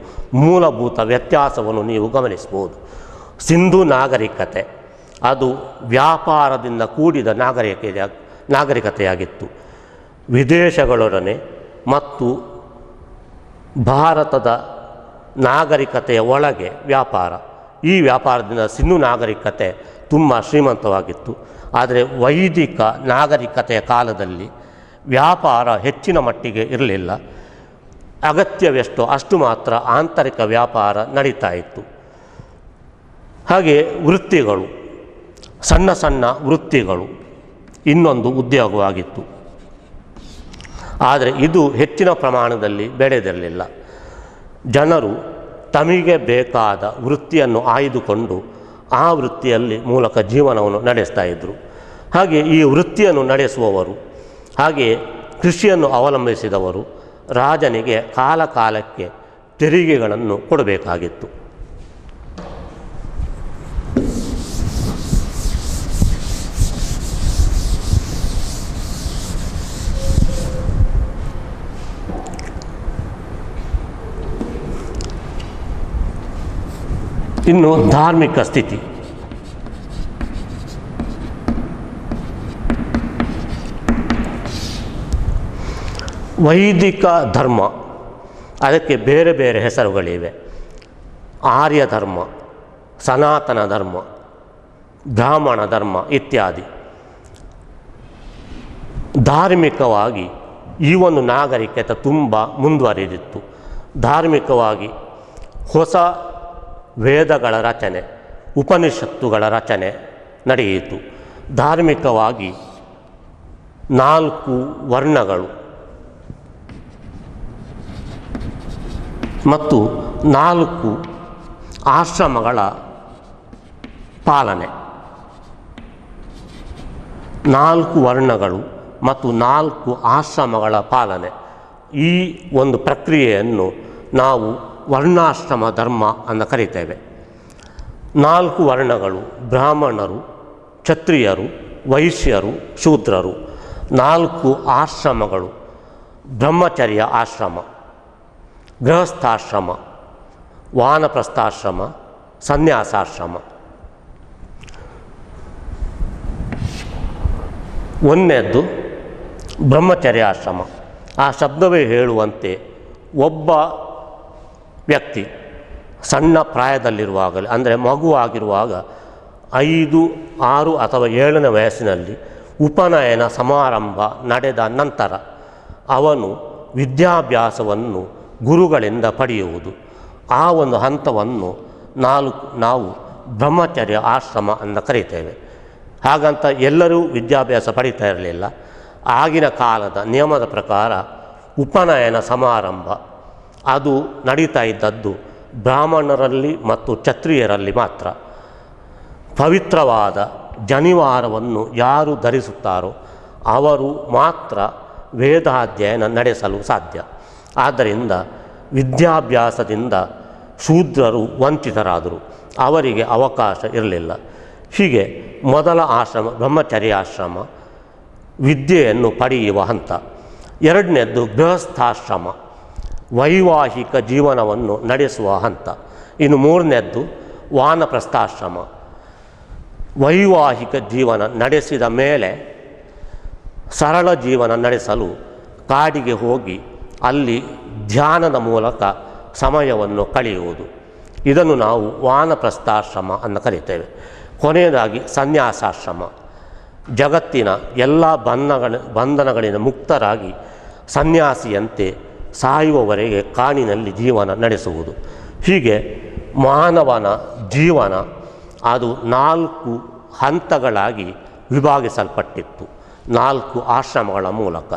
S1: ಮೂಲಭೂತ ವ್ಯತ್ಯಾಸವನ್ನು ನೀವು ಗಮನಿಸ್ಬೋದು. ಸಿಂಧು ನಾಗರಿಕತೆ ಅದು ವ್ಯಾಪಾರದಿಂದ ಕೂಡಿದ ನಾಗರಿಕತೆಯಾಗಿತ್ತು. ವಿದೇಶಗಳೊಡನೆ ಮತ್ತು ಭಾರತದ ನಾಗರಿಕತೆಯ ಒಳಗೆ ವ್ಯಾಪಾರ. ಈ ವ್ಯಾಪಾರದಿಂದ ಸಿಂಧು ನಾಗರಿಕತೆ ತುಂಬ ಶ್ರೀಮಂತವಾಗಿತ್ತು. ಆದರೆ ವೈದಿಕ ನಾಗರಿಕತೆಯ ಕಾಲದಲ್ಲಿ ವ್ಯಾಪಾರ ಹೆಚ್ಚಿನ ಮಟ್ಟಿಗೆ ಇರಲಿಲ್ಲ. ಅಗತ್ಯವೆಷ್ಟೋ ಅಷ್ಟು ಮಾತ್ರ ಆಂತರಿಕ ವ್ಯಾಪಾರ ನಡೀತಾ ಇತ್ತು. ಹಾಗೆ ವೃತ್ತಿಗಳು, ಸಣ್ಣ ಸಣ್ಣ ವೃತ್ತಿಗಳು ಇನ್ನೊಂದು ಉದ್ಯೋಗವಾಗಿತ್ತು. ಆದರೆ ಇದು ಹೆಚ್ಚಿನ ಪ್ರಮಾಣದಲ್ಲಿ ಬೆಳೆದಿರಲಿಲ್ಲ. ಜನರು ತಮಗೆ ಬೇಕಾದ ವೃತ್ತಿಯನ್ನು ಆಯ್ದುಕೊಂಡು ಆ ವೃತ್ತಿಯಲ್ಲಿ ಮೂಲಕ ಜೀವನವನ್ನು ನಡೆಸ್ತಾ ಇದ್ದರು. ಹಾಗೆ ಈ ವೃತ್ತಿಯನ್ನು ನಡೆಸುವವರು, ಹಾಗೆ ಕೃಷಿಯನ್ನು ಅವಲಂಬಿಸಿದವರು ರಾಜನಿಗೆ ಕಾಲ ಕಾಲಕ್ಕೆ ತೆರಿಗೆಗಳನ್ನು ಕೊಡಬೇಕಾಗಿತ್ತು. ಇನ್ನು ಧಾರ್ಮಿಕ ಸ್ಥಿತಿ. ವೈದಿಕ ಧರ್ಮ, ಅದಕ್ಕೆ ಬೇರೆ ಬೇರೆ ಹೆಸರುಗಳಿವೆ. ಆರ್ಯ ಧರ್ಮ, ಸನಾತನ ಧರ್ಮ, ಬ್ರಾಹ್ಮಣ ಧರ್ಮ ಇತ್ಯಾದಿ. ಧಾರ್ಮಿಕವಾಗಿ ಈ ಒಂದು ನಾಗರಿಕತೆ ತುಂಬ ಮುಂದುವರಿದಿತ್ತು. ಧಾರ್ಮಿಕವಾಗಿ ಹೊಸ ವೇದಗಳ ರಚನೆ, ಉಪನಿಷತ್ತುಗಳ ರಚನೆ ನಡೆಯಿತು. ಧಾರ್ಮಿಕವಾಗಿ 4 ವರ್ಣಗಳು ಮತ್ತು 4 ಆಶ್ರಮಗಳ ಪಾಲನೆ. 4 ವರ್ಣಗಳು ಮತ್ತು 4 ಆಶ್ರಮಗಳ ಪಾಲನೆ, ಈ ಒಂದು ಪ್ರಕ್ರಿಯೆಯನ್ನು ನಾವು ವರ್ಣಾಶ್ರಮ ಧರ್ಮ ಅಂತ ಕರೀತೇವೆ. 4 ವರ್ಣಗಳು ಬ್ರಾಹ್ಮಣರು, ಕ್ಷತ್ರಿಯರು, ವೈಶ್ಯರು, ಶೂದ್ರರು. 4 ಆಶ್ರಮಗಳು ಬ್ರಹ್ಮಚರ್ಯ ಆಶ್ರಮ, ಗೃಹಸ್ಥಾಶ್ರಮ, ವಾನಪ್ರಸ್ಥಾಶ್ರಮ, ಸನ್ಯಾಸಾಶ್ರಮ. ಒಂದನೇದ್ದು ಬ್ರಹ್ಮಚರ್ಯಾಶ್ರಮ. ಆ ಶಬ್ದವೇ ಹೇಳುವಂತೆ ಒಬ್ಬ ವ್ಯಕ್ತಿ ಸಣ್ಣ ಪ್ರಾಯದಲ್ಲಿರುವಾಗಲೇ, ಅಂದರೆ ಮಗುವಾಗಿರುವಾಗ 5, 6 ಅಥವಾ 7ನೇ ವಯಸ್ಸಿನಲ್ಲಿ ಉಪನಯನ ಸಮಾರಂಭ ನಡೆದ ನಂತರ ಅವನು ವಿದ್ಯಾಭ್ಯಾಸವನ್ನು ಗುರುಗಳಿಂದ ಪಡೆಯುವುದು. ಆ ಒಂದು ಹಂತವನ್ನು ನಾವು ಬ್ರಹ್ಮಚರ್ಯ ಆಶ್ರಮ ಅಂತ ಕರೀತೇವೆ. ಹಾಗಂತ ಎಲ್ಲರೂ ವಿದ್ಯಾಭ್ಯಾಸ ಪಡೀತಾ ಇರಲಿಲ್ಲ. ಆಗಿನ ಕಾಲದ ನಿಯಮದ ಪ್ರಕಾರ ಉಪನಯನ ಸಮಾರಂಭ ಅದು ನಡೀತಾ ಇದ್ದದ್ದು ಬ್ರಾಹ್ಮಣರಲ್ಲಿ ಮತ್ತು ಕ್ಷತ್ರಿಯರಲ್ಲಿ ಮಾತ್ರ. ಪವಿತ್ರವಾದ ಜನಿವಾರವನ್ನು ಯಾರು ಧರಿಸುತ್ತಾರೋ ಅವರು ಮಾತ್ರ ವೇದಾಧ್ಯಯನ ನಡೆಸಲು ಸಾಧ್ಯ. ಆದ್ದರಿಂದ ವಿದ್ಯಾಭ್ಯಾಸದಿಂದ ಶೂದ್ರರು ವಂಚಿತರಾದರು, ಅವರಿಗೆ ಅವಕಾಶ ಇರಲಿಲ್ಲ. ಹೀಗೆ ಮೊದಲ ಆಶ್ರಮ ಬ್ರಹ್ಮಚರ್ಯಾಶ್ರಮ, ವಿದ್ಯೆಯನ್ನು ಪಡೆಯುವ ಹಂತ. ಎರಡನೇದ್ದು ಗೃಹಸ್ಥಾಶ್ರಮ, ವೈವಾಹಿಕ ಜೀವನವನ್ನು ನಡೆಸುವ ಹಂತ. ಇನ್ನು ಮೂರನೇದ್ದು ವಾನಪ್ರಸ್ಥಾಶ್ರಮ. ವೈವಾಹಿಕ ಜೀವನ ನಡೆಸಿದ ಮೇಲೆ ಸರಳ ಜೀವನ ನಡೆಸಲು ಕಾಡಿಗೆ ಹೋಗಿ ಅಲ್ಲಿ ಧ್ಯಾನದ ಮೂಲಕ ಸಮಯವನ್ನು ಕಳೆಯುವುದು. ಇದನ್ನು ನಾವು ವಾನಪ್ರಸ್ಥಾಶ್ರಮ ಅಂತ ಕರೀತೇವೆ. ಕೊನೆಯದಾಗಿ ಸನ್ಯಾಸಾಶ್ರಮ. ಜಗತ್ತಿನ ಎಲ್ಲ ಬಂಧನಗಳಿಂದ ಮುಕ್ತರಾಗಿ ಸನ್ಯಾಸಿಯಂತೆ ಸಾಯುವವರೆಗೆ ಕಾಡಿನಲ್ಲಿ ಜೀವನ ನಡೆಸುವುದು. ಹೀಗೆ ಮಾನವನ ಜೀವನ ಅದು 4 ಹಂತಗಳಾಗಿ ವಿಭಾಗಿಸಲ್ಪಟ್ಟಿತ್ತು, 4 ಆಶ್ರಮಗಳ ಮೂಲಕ.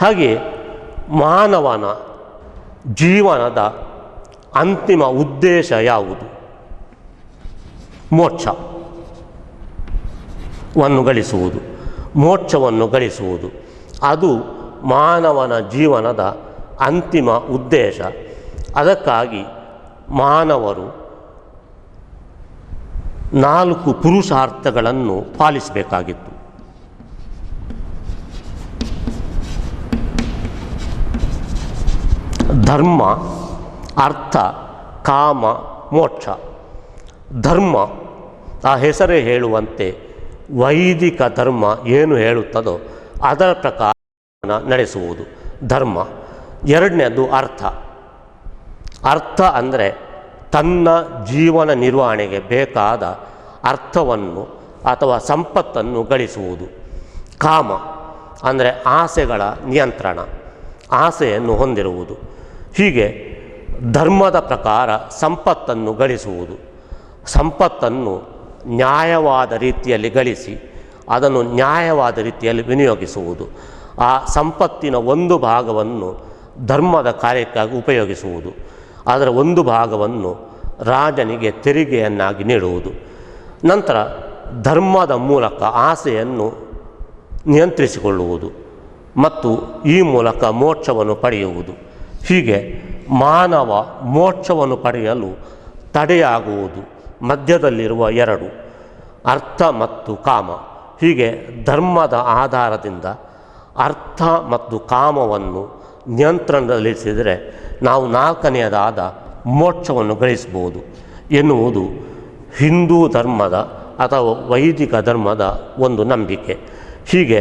S1: ಹಾಗೆಯೇ ಮಾನವನ ಜೀವನದ ಅಂತಿಮ ಉದ್ದೇಶ ಯಾವುದು? ಮೋಕ್ಷವನ್ನು ಗಳಿಸುವುದು. ಮೋಕ್ಷವನ್ನು ಗಳಿಸುವುದು ಅದು ಮಾನವನ ಜೀವನದ ಅಂತಿಮ ಉದ್ದೇಶ. ಅದಕ್ಕಾಗಿ ಮಾನವರು 4 ಪುರುಷಾರ್ಥಗಳನ್ನು ಪಾಲಿಸಬೇಕಾಗಿತ್ತು. ಧರ್ಮ, ಅರ್ಥ, ಕಾಮ, ಮೋಕ್ಷ. ಧರ್ಮ ಆ ಹೆಸರೇ ಹೇಳುವಂತೆ ವೈದಿಕ ಧರ್ಮ ಏನು ಹೇಳುತ್ತದೋ ಅದರ ಪ್ರಕಾರ ನಡೆಸುವುದು ಧರ್ಮ. ಎರಡನೇದು ಅರ್ಥ. ಅರ್ಥ ಅಂದರೆ ತನ್ನ ಜೀವನ ನಿರ್ವಹಣೆಗೆ ಬೇಕಾದ ಅರ್ಥವನ್ನು ಅಥವಾ ಸಂಪತ್ತನ್ನು ಗಳಿಸುವುದು. ಕಾಮ ಅಂದರೆ ಆಸೆಗಳ ನಿಯಂತ್ರಣ, ಆಸೆಯನ್ನು ಹೊಂದಿರುವುದು. ಹೀಗೆ ಧರ್ಮದ ಪ್ರಕಾರ ಸಂಪತ್ತನ್ನು ಗಳಿಸುವುದು, ಸಂಪತ್ತನ್ನು ನ್ಯಾಯವಾದ ರೀತಿಯಲ್ಲಿ ಗಳಿಸಿ ಅದನ್ನು ನ್ಯಾಯವಾದ ರೀತಿಯಲ್ಲಿ ವಿನಿಯೋಗಿಸುವುದು, ಆ ಸಂಪತ್ತಿನ ಒಂದು ಭಾಗವನ್ನು ಧರ್ಮದ ಕಾರ್ಯಕ್ಕಾಗಿ ಉಪಯೋಗಿಸುವುದು, ಅದರ ಒಂದು ಭಾಗವನ್ನು ರಾಜನಿಗೆ ತೆರಿಗೆಯನ್ನಾಗಿ ನೀಡುವುದು. ನಂತರ ಧರ್ಮದ ಮೂಲಕ ಆಸೆಯನ್ನು ನಿಯಂತ್ರಿಸಿಕೊಳ್ಳುವುದು ಮತ್ತು ಈ ಮೂಲಕ ಮೋಕ್ಷವನ್ನು ಪಡೆಯುವುದು. ಹೀಗೆ ಮಾನವ ಮೋಕ್ಷವನ್ನು ಪಡೆಯಲು ತಡೆಯಾಗುವುದು ಮಧ್ಯದಲ್ಲಿರುವ 2 ಅರ್ಥ ಮತ್ತು ಕಾಮ. ಹೀಗೆ ಧರ್ಮದ ಆಧಾರದಿಂದ ಅರ್ಥ ಮತ್ತು ಕಾಮವನ್ನು ನಿಯಂತ್ರಣದಲ್ಲಿರಿಸಿದರೆ ನಾವು 4ನೆಯದಾದ ಮೋಕ್ಷವನ್ನು ಗಳಿಸಬಹುದು ಎನ್ನುವುದು ಹಿಂದೂ ಧರ್ಮದ ಅಥವಾ ವೈದಿಕ ಧರ್ಮದ ಒಂದು ನಂಬಿಕೆ. ಹೀಗೆ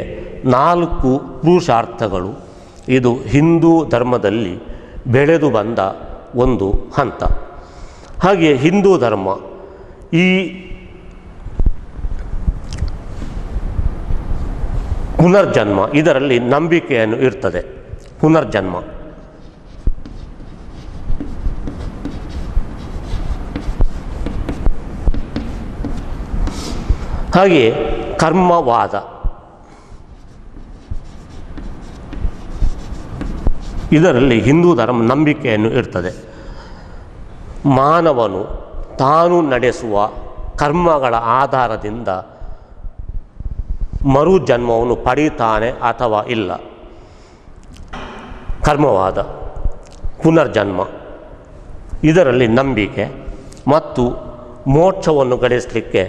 S1: 4 ಪುರುಷಾರ್ಥಗಳು ಇದು ಹಿಂದೂ ಧರ್ಮದಲ್ಲಿ ಬೆಳೆದು ಬಂದ ಒಂದು ಹಂತ. ಹಾಗೆಯೇ ಹಿಂದೂ ಧರ್ಮ ಈ ಪುನರ್ಜನ್ಮ ಇದರಲ್ಲಿ ನಂಬಿಕೆಯನ್ನು ಇರ್ತದೆ. ಪುನರ್ಜನ್ಮ ಹಾಗೆಯೇ ಕರ್ಮವಾದ. ಇದರಲ್ಲಿ ಹಿಂದೂ ಧರ್ಮ ನಂಬಿಕೆಯನ್ನು ಇರ್ತದೆ. ಮಾನವನು ತಾನು ನಡೆಸುವ ಕರ್ಮಗಳ ಆಧಾರದಿಂದ ಮರು ಜನ್ಮವನ್ನು ಪಡೀತಾನೆ ಅಥವಾ ಇಲ್ಲ. ಕರ್ಮವಾದ, ಪುನರ್ಜನ್ಮ ಇದರಲ್ಲಿ ನಂಬಿಕೆ ಮತ್ತು ಮೋಕ್ಷವನ್ನು ಗಳಿಸಲಿಕ್ಕೆ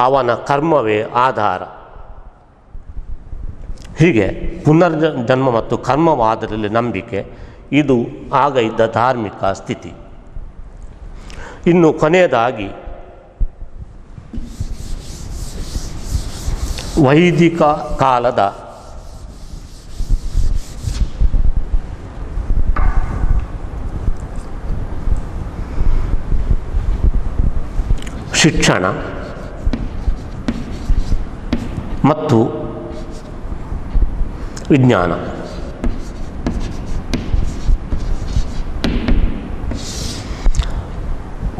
S1: ಅವನ ಕರ್ಮವೇ ಆಧಾರ. ಹೀಗೆ ಪುನರ್ಜನ್ಮ ಮತ್ತು ಕರ್ಮವಾದದಲ್ಲಿ ನಂಬಿಕೆ ಇದು ಆಗ ಇದ್ದ ಧಾರ್ಮಿಕ ಸ್ಥಿತಿ. ಇನ್ನು ಕೊನೆಯದಾಗಿ ವೈದಿಕ ಕಾಲದ ಶಿಕ್ಷಣ ಮತ್ತು ವಿಜ್ಞಾನ.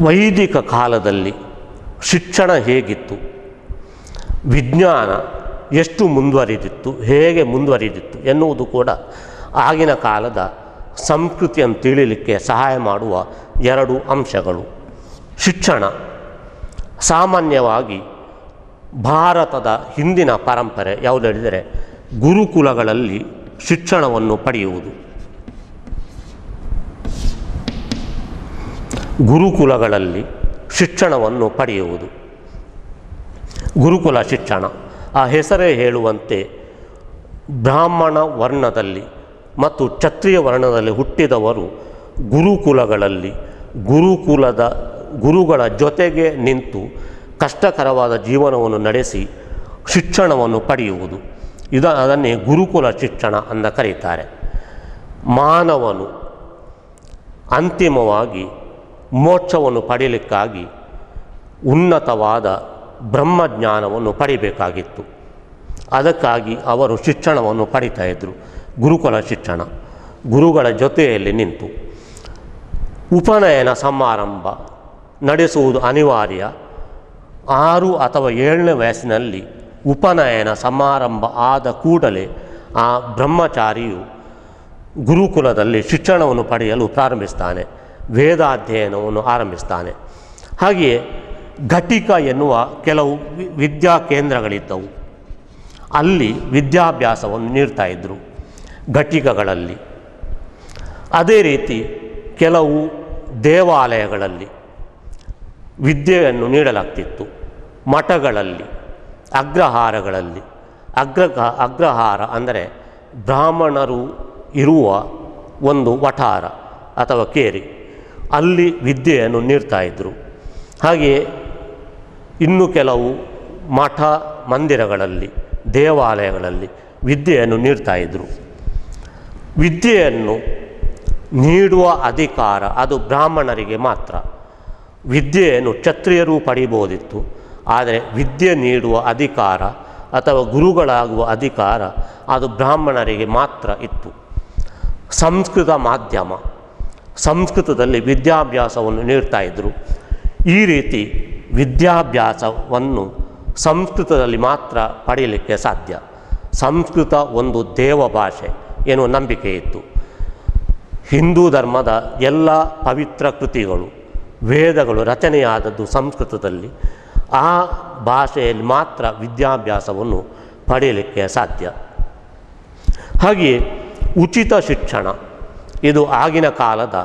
S1: ವೈದಿಕ ಕಾಲದಲ್ಲಿ ಶಿಕ್ಷಣ ಹೇಗಿತ್ತು, ವಿಜ್ಞಾನ ಎಷ್ಟು ಮುಂದುವರಿದಿತ್ತು, ಹೇಗೆ ಮುಂದುವರಿದಿತ್ತು ಎನ್ನುವುದು ಕೂಡ ಆಗಿನ ಕಾಲದ ಸಂಸ್ಕೃತಿಯನ್ನು ತಿಳಿಯಲಿಕ್ಕೆ ಸಹಾಯ ಮಾಡುವ ಎರಡು ಅಂಶಗಳು. ಶಿಕ್ಷಣ ಸಾಮಾನ್ಯವಾಗಿ ಭಾರತದ ಹಿಂದಿನ ಪರಂಪರೆ ಯಾವುದು ಹೇಳಿದರೆ ಗುರುಕುಲಗಳಲ್ಲಿ ಶಿಕ್ಷಣವನ್ನು ಪಡೆಯುವುದು. ಗುರುಕುಲಗಳಲ್ಲಿ ಶಿಕ್ಷಣವನ್ನು ಪಡೆಯುವುದು. ಗುರುಕುಲ ಶಿಕ್ಷಣ ಆ ಹೆಸರೇ ಹೇಳುವಂತೆ ಬ್ರಾಹ್ಮಣ ವರ್ಣದಲ್ಲಿ ಮತ್ತು ಕ್ಷತ್ರಿಯ ವರ್ಣದಲ್ಲಿ ಹುಟ್ಟಿದವರು ಗುರುಕುಲಗಳಲ್ಲಿ ಗುರುಗಳ ಜೊತೆಗೆ ನಿಂತು ಕಷ್ಟಕರವಾದ ಜೀವನವನ್ನು ನಡೆಸಿ ಶಿಕ್ಷಣವನ್ನು ಪಡೆಯುವುದು. ಅದನ್ನೇ ಗುರುಕುಲ ಶಿಕ್ಷಣ ಅಂತ ಕರೀತಾರೆ. ಮಾನವನು ಅಂತಿಮವಾಗಿ ಮೋಕ್ಷವನ್ನು ಪಡೆಯಲಿಕ್ಕಾಗಿ ಉನ್ನತವಾದ ಬ್ರಹ್ಮಜ್ಞಾನವನ್ನು ಪಡಿಬೇಕಾಗಿತ್ತು. ಅದಕ್ಕಾಗಿ ಅವರು ಶಿಕ್ಷಣವನ್ನು ಪಡಿತಾ ಇದ್ದರು. ಗುರುಕುಲ ಶಿಕ್ಷಣ ಗುರುಗಳ ಜೊತೆಯಲ್ಲಿ ನಿಂತು ಉಪನಯನ ಸಮಾರಂಭ ನಡೆಸುವುದು ಅನಿವಾರ್ಯ. 6 ಅಥವಾ 7ನೇ ವಯಸ್ಸಿನಲ್ಲಿ ಉಪನಯನ ಸಮಾರಂಭ ಆದ ಕೂಡಲೇ ಆ ಬ್ರಹ್ಮಚಾರಿಯು ಗುರುಕುಲದಲ್ಲಿ ಶಿಕ್ಷಣವನ್ನು ಪಡೆಯಲು ಪ್ರಾರಂಭಿಸ್ತಾನೆ, ವೇದಾಧ್ಯಯನವನ್ನು ಆರಂಭಿಸ್ತಾನೆ. ಹಾಗೆಯೇ ಘಟಿಕ ಎನ್ನುವ ಕೆಲವು ವಿದ್ಯಾ ಕೇಂದ್ರಗಳಿದ್ದವು. ಅಲ್ಲಿ ವಿದ್ಯಾಭ್ಯಾಸವನ್ನು ನೀಡ್ತಾ ಇದ್ದರು ಘಟಿಕಗಳಲ್ಲಿ. ಅದೇ ರೀತಿ ಕೆಲವು ದೇವಾಲಯಗಳಲ್ಲಿ ವಿದ್ಯೆಯನ್ನು ನೀಡಲಾಗ್ತಿತ್ತು. ಮಠಗಳಲ್ಲಿ, ಅಗ್ರಹಾರಗಳಲ್ಲಿ, ಅಗ್ರಹಾರ ಅಂದರೆ ಬ್ರಾಹ್ಮಣರು ಇರುವ ಒಂದು ವಠಾರ ಅಥವಾ ಕೇರಿ, ಅಲ್ಲಿ ವಿದ್ಯೆಯನ್ನು ನೀಡ್ತಾ ಇದ್ದರು. ಹಾಗೆಯೇ ಇನ್ನು ಕೆಲವು ಮಠ ಮಂದಿರಗಳಲ್ಲಿ, ದೇವಾಲಯಗಳಲ್ಲಿ ವಿದ್ಯೆಯನ್ನು ನೀಡ್ತಾ ಇದ್ದರು. ವಿದ್ಯೆಯನ್ನು ನೀಡುವ ಅಧಿಕಾರ ಅದು ಬ್ರಾಹ್ಮಣರಿಗೆ ಮಾತ್ರ. ವಿದ್ಯೆಯನ್ನು ಕ್ಷತ್ರಿಯರು ಪಡೆಯಬಹುದಿತ್ತು, ಆದರೆ ವಿದ್ಯೆ ನೀಡುವ ಅಧಿಕಾರ ಅಥವಾ ಗುರುಗಳಾಗುವ ಅಧಿಕಾರ ಅದು ಬ್ರಾಹ್ಮಣರಿಗೆ ಮಾತ್ರ ಇತ್ತು. ಸಂಸ್ಕೃತ ಮಾಧ್ಯಮ, ಸಂಸ್ಕೃತದಲ್ಲಿ ವಿದ್ಯಾಭ್ಯಾಸವನ್ನು ನೀಡ್ತಾ ಇದ್ದರು. ಈ ರೀತಿ ವಿದ್ಯಾಭ್ಯಾಸವನ್ನು ಸಂಸ್ಕೃತದಲ್ಲಿ ಮಾತ್ರ ಪಡೆಯಲಿಕ್ಕೆ ಸಾಧ್ಯ. ಸಂಸ್ಕೃತ ಒಂದು ದೇವ ಭಾಷೆ ಎನ್ನುವ ನಂಬಿಕೆ ಇತ್ತು. ಹಿಂದೂ ಧರ್ಮದ ಎಲ್ಲ ಪವಿತ್ರ ಕೃತಿಗಳು, ವೇದಗಳು ರಚನೆಯಾದದ್ದು ಸಂಸ್ಕೃತದಲ್ಲಿ. ಆ ಭಾಷೆಯಲ್ಲಿ ಮಾತ್ರ ವಿದ್ಯಾಭ್ಯಾಸವನ್ನು ಪಡೆಯಲಿಕ್ಕೆ ಸಾಧ್ಯ. ಹಾಗೆಯೇ ಉಚಿತ ಶಿಕ್ಷಣ ಇದು ಆಗಿನ ಕಾಲದ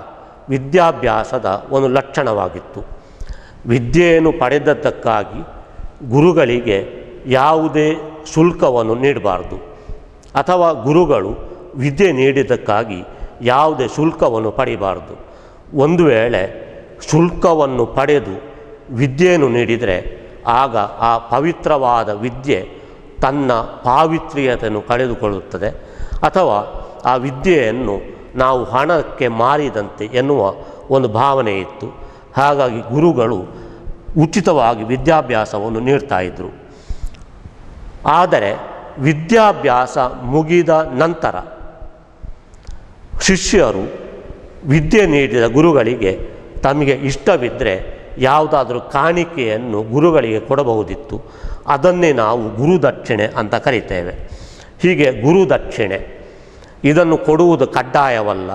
S1: ವಿದ್ಯಾಭ್ಯಾಸದ ಒಂದು ಲಕ್ಷಣವಾಗಿತ್ತು. ವಿದ್ಯೆಯನ್ನು ಪಡೆದದ್ದಕ್ಕಾಗಿ ಗುರುಗಳಿಗೆ ಯಾವುದೇ ಶುಲ್ಕವನ್ನು ನೀಡಬಾರ್ದು, ಅಥವಾ ಗುರುಗಳು ವಿದ್ಯೆ ನೀಡಿದ್ದಕ್ಕಾಗಿ ಯಾವುದೇ ಶುಲ್ಕವನ್ನು ಪಡೆಯಬಾರ್ದು. ಒಂದು ವೇಳೆ ಶುಲ್ಕವನ್ನು ಪಡೆದು ವಿದ್ಯೆಯನ್ನು ನೀಡಿದರೆ ಆಗ ಆ ಪವಿತ್ರವಾದ ವಿದ್ಯೆ ತನ್ನ ಪಾವಿತ್ರ್ಯತೆಯನ್ನು ಕಳೆದುಕೊಳ್ಳುತ್ತದೆ, ಅಥವಾ ಆ ವಿದ್ಯೆಯನ್ನು ನಾವು ಹಣಕ್ಕೆ ಮಾರಿದಂತೆ ಎನ್ನುವ ಒಂದು ಭಾವನೆ ಇತ್ತು. ಹಾಗಾಗಿ ಗುರುಗಳು ಉಚಿತವಾಗಿ ವಿದ್ಯಾಭ್ಯಾಸವನ್ನು ನೀಡ್ತಾ ಇದ್ದರು. ಆದರೆ ವಿದ್ಯಾಭ್ಯಾಸ ಮುಗಿದ ನಂತರ ಶಿಷ್ಯರು ವಿದ್ಯೆ ನೀಡಿದ ಗುರುಗಳಿಗೆ ತಮಗೆ ಇಷ್ಟವಿದ್ದರೆ ಯಾವುದಾದ್ರೂ ಕಾಣಿಕೆಯನ್ನು ಗುರುಗಳಿಗೆ ಕೊಡಬಹುದಿತ್ತು. ಅದನ್ನೇ ನಾವು ಗುರುದಕ್ಷಿಣೆ ಅಂತ ಕರಿತೇವೆ. ಹೀಗೆ ಗುರುದಕ್ಷಿಣೆ ಇದನ್ನು ಕೊಡುವುದು ಕಡ್ಡಾಯವಲ್ಲ.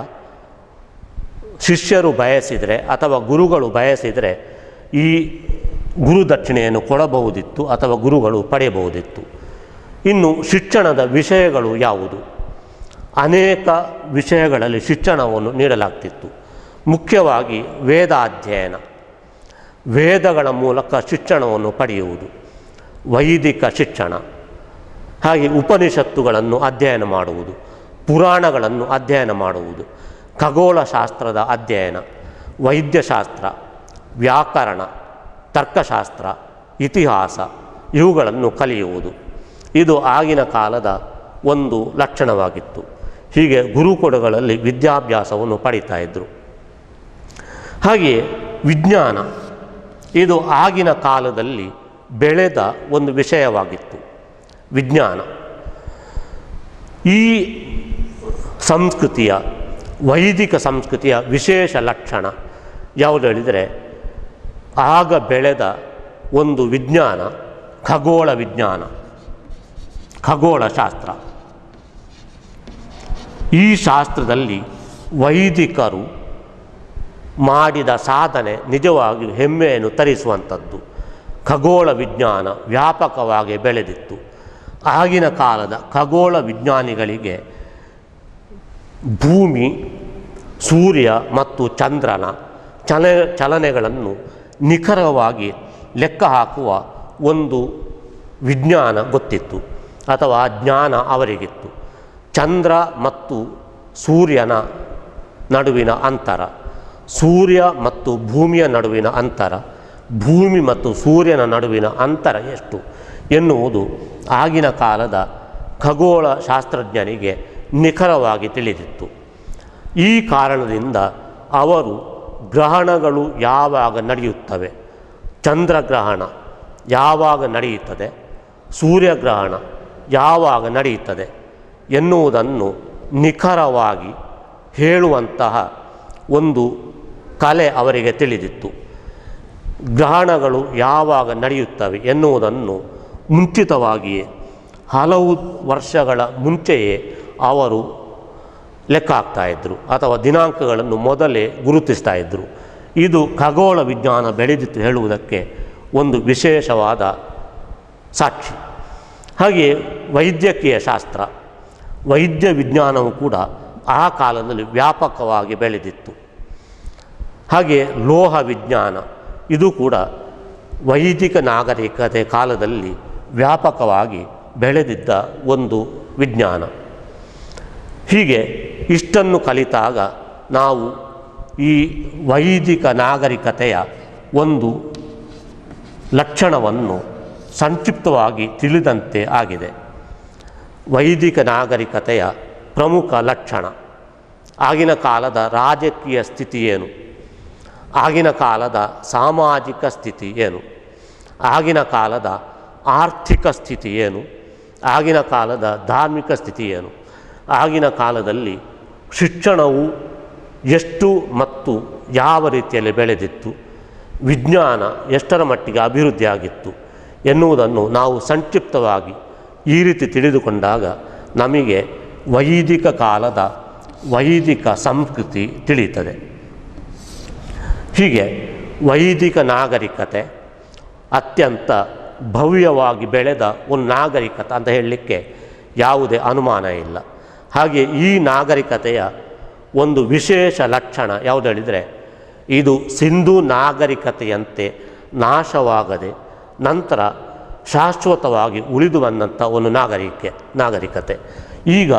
S1: ಶಿಷ್ಯರು ಬಯಸಿದರೆ ಅಥವಾ ಗುರುಗಳು ಬಯಸಿದರೆ ಈ ಗುರುದಕ್ಷಿಣೆಯನ್ನು ಕೊಡಬಹುದಿತ್ತು ಅಥವಾ ಗುರುಗಳು ಪಡೆಯಬಹುದಿತ್ತು. ಇನ್ನು ಶಿಕ್ಷಣದ ವಿಷಯಗಳು ಯಾವುದು? ಅನೇಕ ವಿಷಯಗಳಲ್ಲಿ ಶಿಕ್ಷಣವನ್ನು ನೀಡಲಾಗ್ತಿತ್ತು. ಮುಖ್ಯವಾಗಿ ವೇದಾಧ್ಯಯನ, ವೇದಗಳ ಮೂಲಕ ಶಿಕ್ಷಣವನ್ನು ಪಡೆಯುವುದು, ವೈದಿಕ ಶಿಕ್ಷಣ, ಹಾಗೆ ಉಪನಿಷತ್ತುಗಳನ್ನು ಅಧ್ಯಯನ ಮಾಡುವುದು, ಪುರಾಣಗಳನ್ನು ಅಧ್ಯಯನ ಮಾಡುವುದು, ಖಗೋಳಶಾಸ್ತ್ರದ ಅಧ್ಯಯನ, ವೈದ್ಯಶಾಸ್ತ್ರ, ವ್ಯಾಕರಣ, ತರ್ಕಶಾಸ್ತ್ರ, ಇತಿಹಾಸ ಇವುಗಳನ್ನು ಕಲಿಯುವುದು. ಇದು ಆಗಿನ ಕಾಲದ ಒಂದು ಲಕ್ಷಣವಾಗಿತ್ತು. ಹೀಗೆ ಗುರುಕುಲಗಳಲ್ಲಿ ವಿದ್ಯಾಭ್ಯಾಸವನ್ನು ಪಡಿತಾ ಇದ್ದರು. ಹಾಗೆಯೇ ವಿಜ್ಞಾನ ಇದು ಆಗಿನ ಕಾಲದಲ್ಲಿ ಬೆಳೆದ ಒಂದು ವಿಷಯವಾಗಿತ್ತು. ವಿಜ್ಞಾನ ಈ ಸಂಸ್ಕೃತಿಯ ವೈದಿಕ ಸಂಸ್ಕೃತಿಯ ವಿಶೇಷ ಲಕ್ಷಣ ಯಾವುದು ಹೇಳಿದರೆ, ಆಗ ಬೆಳೆದ ಒಂದು ವಿಜ್ಞಾನ ಖಗೋಳ ವಿಜ್ಞಾನ, ಖಗೋಳಶಾಸ್ತ್ರ. ಈ ಶಾಸ್ತ್ರದಲ್ಲಿ ವೈದಿಕರು ಮಾಡಿದ ಸಾಧನೆ ನಿಜವಾಗಿಯೂ ಹೆಮ್ಮೆಯನ್ನು ತರಿಸುವಂಥದ್ದು. ಖಗೋಳ ವಿಜ್ಞಾನ ವ್ಯಾಪಕವಾಗಿ ಬೆಳೆದಿತ್ತು. ಆಗಿನ ಕಾಲದ ಖಗೋಳ ವಿಜ್ಞಾನಿಗಳಿಗೆ ಭೂಮಿ, ಸೂರ್ಯ ಮತ್ತು ಚಂದ್ರನ ಚಲನೆಗಳನ್ನು ನಿಖರವಾಗಿ ಲೆಕ್ಕ ಹಾಕುವ ಒಂದು ವಿಜ್ಞಾನ ಗೊತ್ತಿತ್ತು ಅಥವಾ ಜ್ಞಾನ ಅವರಿಗಿತ್ತು. ಚಂದ್ರ ಮತ್ತು ಸೂರ್ಯನ ನಡುವಿನ ಅಂತರ, ಸೂರ್ಯ ಮತ್ತು ಭೂಮಿಯ ನಡುವಿನ ಅಂತರ, ಭೂಮಿ ಮತ್ತು ಸೂರ್ಯನ ನಡುವಿನ ಅಂತರ ಎಷ್ಟು ಎನ್ನುವುದು ಆಗಿನ ಕಾಲದ ಖಗೋಳ ಶಾಸ್ತ್ರಜ್ಞನಿಗೆ ನಿಖರವಾಗಿ ತಿಳಿದಿತ್ತು. ಈ ಕಾರಣದಿಂದ ಅವರು ಗ್ರಹಣಗಳು ಯಾವಾಗ ನಡೆಯುತ್ತವೆ, ಚಂದ್ರಗ್ರಹಣ ಯಾವಾಗ ನಡೆಯುತ್ತದೆ, ಸೂರ್ಯಗ್ರಹಣ ಯಾವಾಗ ನಡೆಯುತ್ತದೆ ಎನ್ನುವುದನ್ನು ನಿಖರವಾಗಿ ಹೇಳುವಂತಹ ಒಂದು ಕಲೆ ಅವರಿಗೆ ತಿಳಿದಿತ್ತು. ಗ್ರಹಣಗಳು ಯಾವಾಗ ನಡೆಯುತ್ತವೆ ಎನ್ನುವುದನ್ನು ಮುಂಚಿತವಾಗಿಯೇ ಹಲವು ವರ್ಷಗಳ ಮುಂಚೆಯೇ ಅವರು ಲೆಕ್ಕ ಹಾಕ್ತಾಯಿದ್ರು ಅಥವಾ ದಿನಾಂಕಗಳನ್ನು ಮೊದಲೇ ಗುರುತಿಸ್ತಾ ಇದ್ದರು. ಇದು ಖಗೋಳ ವಿಜ್ಞಾನ ಬೆಳೆದಿತ್ತು ಹೇಳುವುದಕ್ಕೆ ಒಂದು ವಿಶೇಷವಾದ ಸಾಕ್ಷಿ. ಹಾಗೆಯೇ ವೈದ್ಯಕೀಯ ಶಾಸ್ತ್ರ, ವೈದ್ಯ ವಿಜ್ಞಾನವು ಕೂಡ ಆ ಕಾಲದಲ್ಲಿ ವ್ಯಾಪಕವಾಗಿ ಬೆಳೆದಿತ್ತು. ಹಾಗೆಯೇ ಲೋಹ ವಿಜ್ಞಾನ ಇದು ಕೂಡ ವೈದಿಕ ನಾಗರಿಕತೆ ಕಾಲದಲ್ಲಿ ವ್ಯಾಪಕವಾಗಿ ಬೆಳೆದಿದ್ದ ಒಂದು ವಿಜ್ಞಾನ. ಹೀಗೆ ಇಷ್ಟನ್ನು ಕಲಿತಾಗ ನಾವು ಈ ವೈದಿಕ ನಾಗರಿಕತೆಯ ಒಂದು ಲಕ್ಷಣವನ್ನು ಸಂಕ್ಷಿಪ್ತವಾಗಿ ತಿಳಿದಂತೆ ಆಗಿದೆ. ವೈದಿಕ ನಾಗರಿಕತೆಯ ಪ್ರಮುಖ ಲಕ್ಷಣ, ಆಗಿನ ಕಾಲದ ರಾಜಕೀಯ ಸ್ಥಿತಿ ಏನು, ಆಗಿನ ಕಾಲದ ಸಾಮಾಜಿಕ ಸ್ಥಿತಿ ಏನು, ಆಗಿನ ಕಾಲದ ಆರ್ಥಿಕ ಸ್ಥಿತಿ ಏನು, ಆಗಿನ ಕಾಲದ ಧಾರ್ಮಿಕ ಸ್ಥಿತಿ ಏನು, ಆಗಿನ ಕಾಲದಲ್ಲಿ ಶಿಕ್ಷಣವು ಎಷ್ಟು ಮತ್ತು ಯಾವ ರೀತಿಯಲ್ಲಿ ಬೆಳೆದಿತ್ತು, ವಿಜ್ಞಾನ ಎಷ್ಟರ ಮಟ್ಟಿಗೆ ಅಭಿವೃದ್ಧಿಯಾಗಿತ್ತು ಎನ್ನುವುದನ್ನು ನಾವು ಸಂಕ್ಷಿಪ್ತವಾಗಿ ಈ ರೀತಿ ತಿಳಿದುಕೊಂಡಾಗ ನಮಗೆ ವೈದಿಕ ಕಾಲದ ವೈದಿಕ ಸಂಸ್ಕೃತಿ ತಿಳಿಯುತ್ತದೆ. ಹೀಗೆ ವೈದಿಕ ನಾಗರಿಕತೆ ಅತ್ಯಂತ ಭವ್ಯವಾಗಿ ಬೆಳೆದ ಒಂದು ನಾಗರಿಕತೆ ಅಂತ ಹೇಳಲಿಕ್ಕೆ ಯಾವುದೇ ಅನುಮಾನ ಇಲ್ಲ. ಹಾಗೆ ಈ ನಾಗರಿಕತೆಯ ಒಂದು ವಿಶೇಷ ಲಕ್ಷಣ ಯಾವುದು ಹೇಳಿದರೆ, ಇದು ಸಿಂಧೂ ನಾಗರಿಕತೆಯಂತೆ ನಾಶವಾಗದೆ ನಂತರ ಶಾಶ್ವತವಾಗಿ ಉಳಿದು ಬಂದಂಥ ಒಂದು ನಾಗರಿಕತೆ. ಈಗ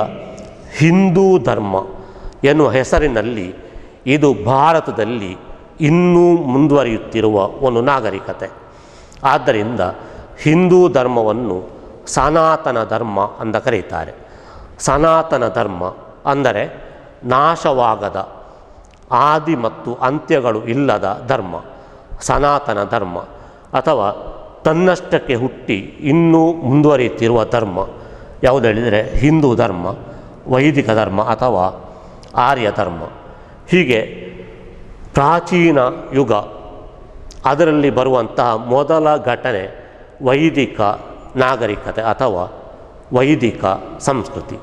S1: ಹಿಂದೂ ಧರ್ಮ ಎನ್ನುವ ಹೆಸರಿನಲ್ಲಿ ಇದು ಭಾರತದಲ್ಲಿ ಇನ್ನೂ ಮುಂದುವರಿಯುತ್ತಿರುವ ಒಂದು ನಾಗರಿಕತೆ. ಆದ್ದರಿಂದ ಹಿಂದೂ ಧರ್ಮವನ್ನು ಸನಾತನ ಧರ್ಮ ಅಂತ ಕರೀತಾರೆ. ಸನಾತನ ಧರ್ಮ ಅಂದರೆ ನಾಶವಾಗದ, ಆದಿ ಮತ್ತು ಅಂತ್ಯಗಳು ಇಲ್ಲದ ಧರ್ಮ ಸನಾತನ ಧರ್ಮ, ಅಥವಾ ತನ್ನಷ್ಟಕ್ಕೆ ಹುಟ್ಟಿ ಇನ್ನೂ ಮುಂದುವರಿಯುತ್ತಿರುವ ಧರ್ಮ ಯಾವುದು ಹೇಳಿದರೆ ಹಿಂದೂ ಧರ್ಮ, ವೈದಿಕ ಧರ್ಮ ಅಥವಾ ಆರ್ಯ ಧರ್ಮ. ಹೀಗೆ ಪ್ರಾಚೀನ ಯುಗ ಅದರಲ್ಲಿ ಬರುವಂತಹ ಮೊದಲ ಘಟನೆ ವೈದಿಕ ನಾಗರಿಕತೆ ಅಥವಾ ವೈದಿಕ ಸಂಸ್ಕೃತಿ.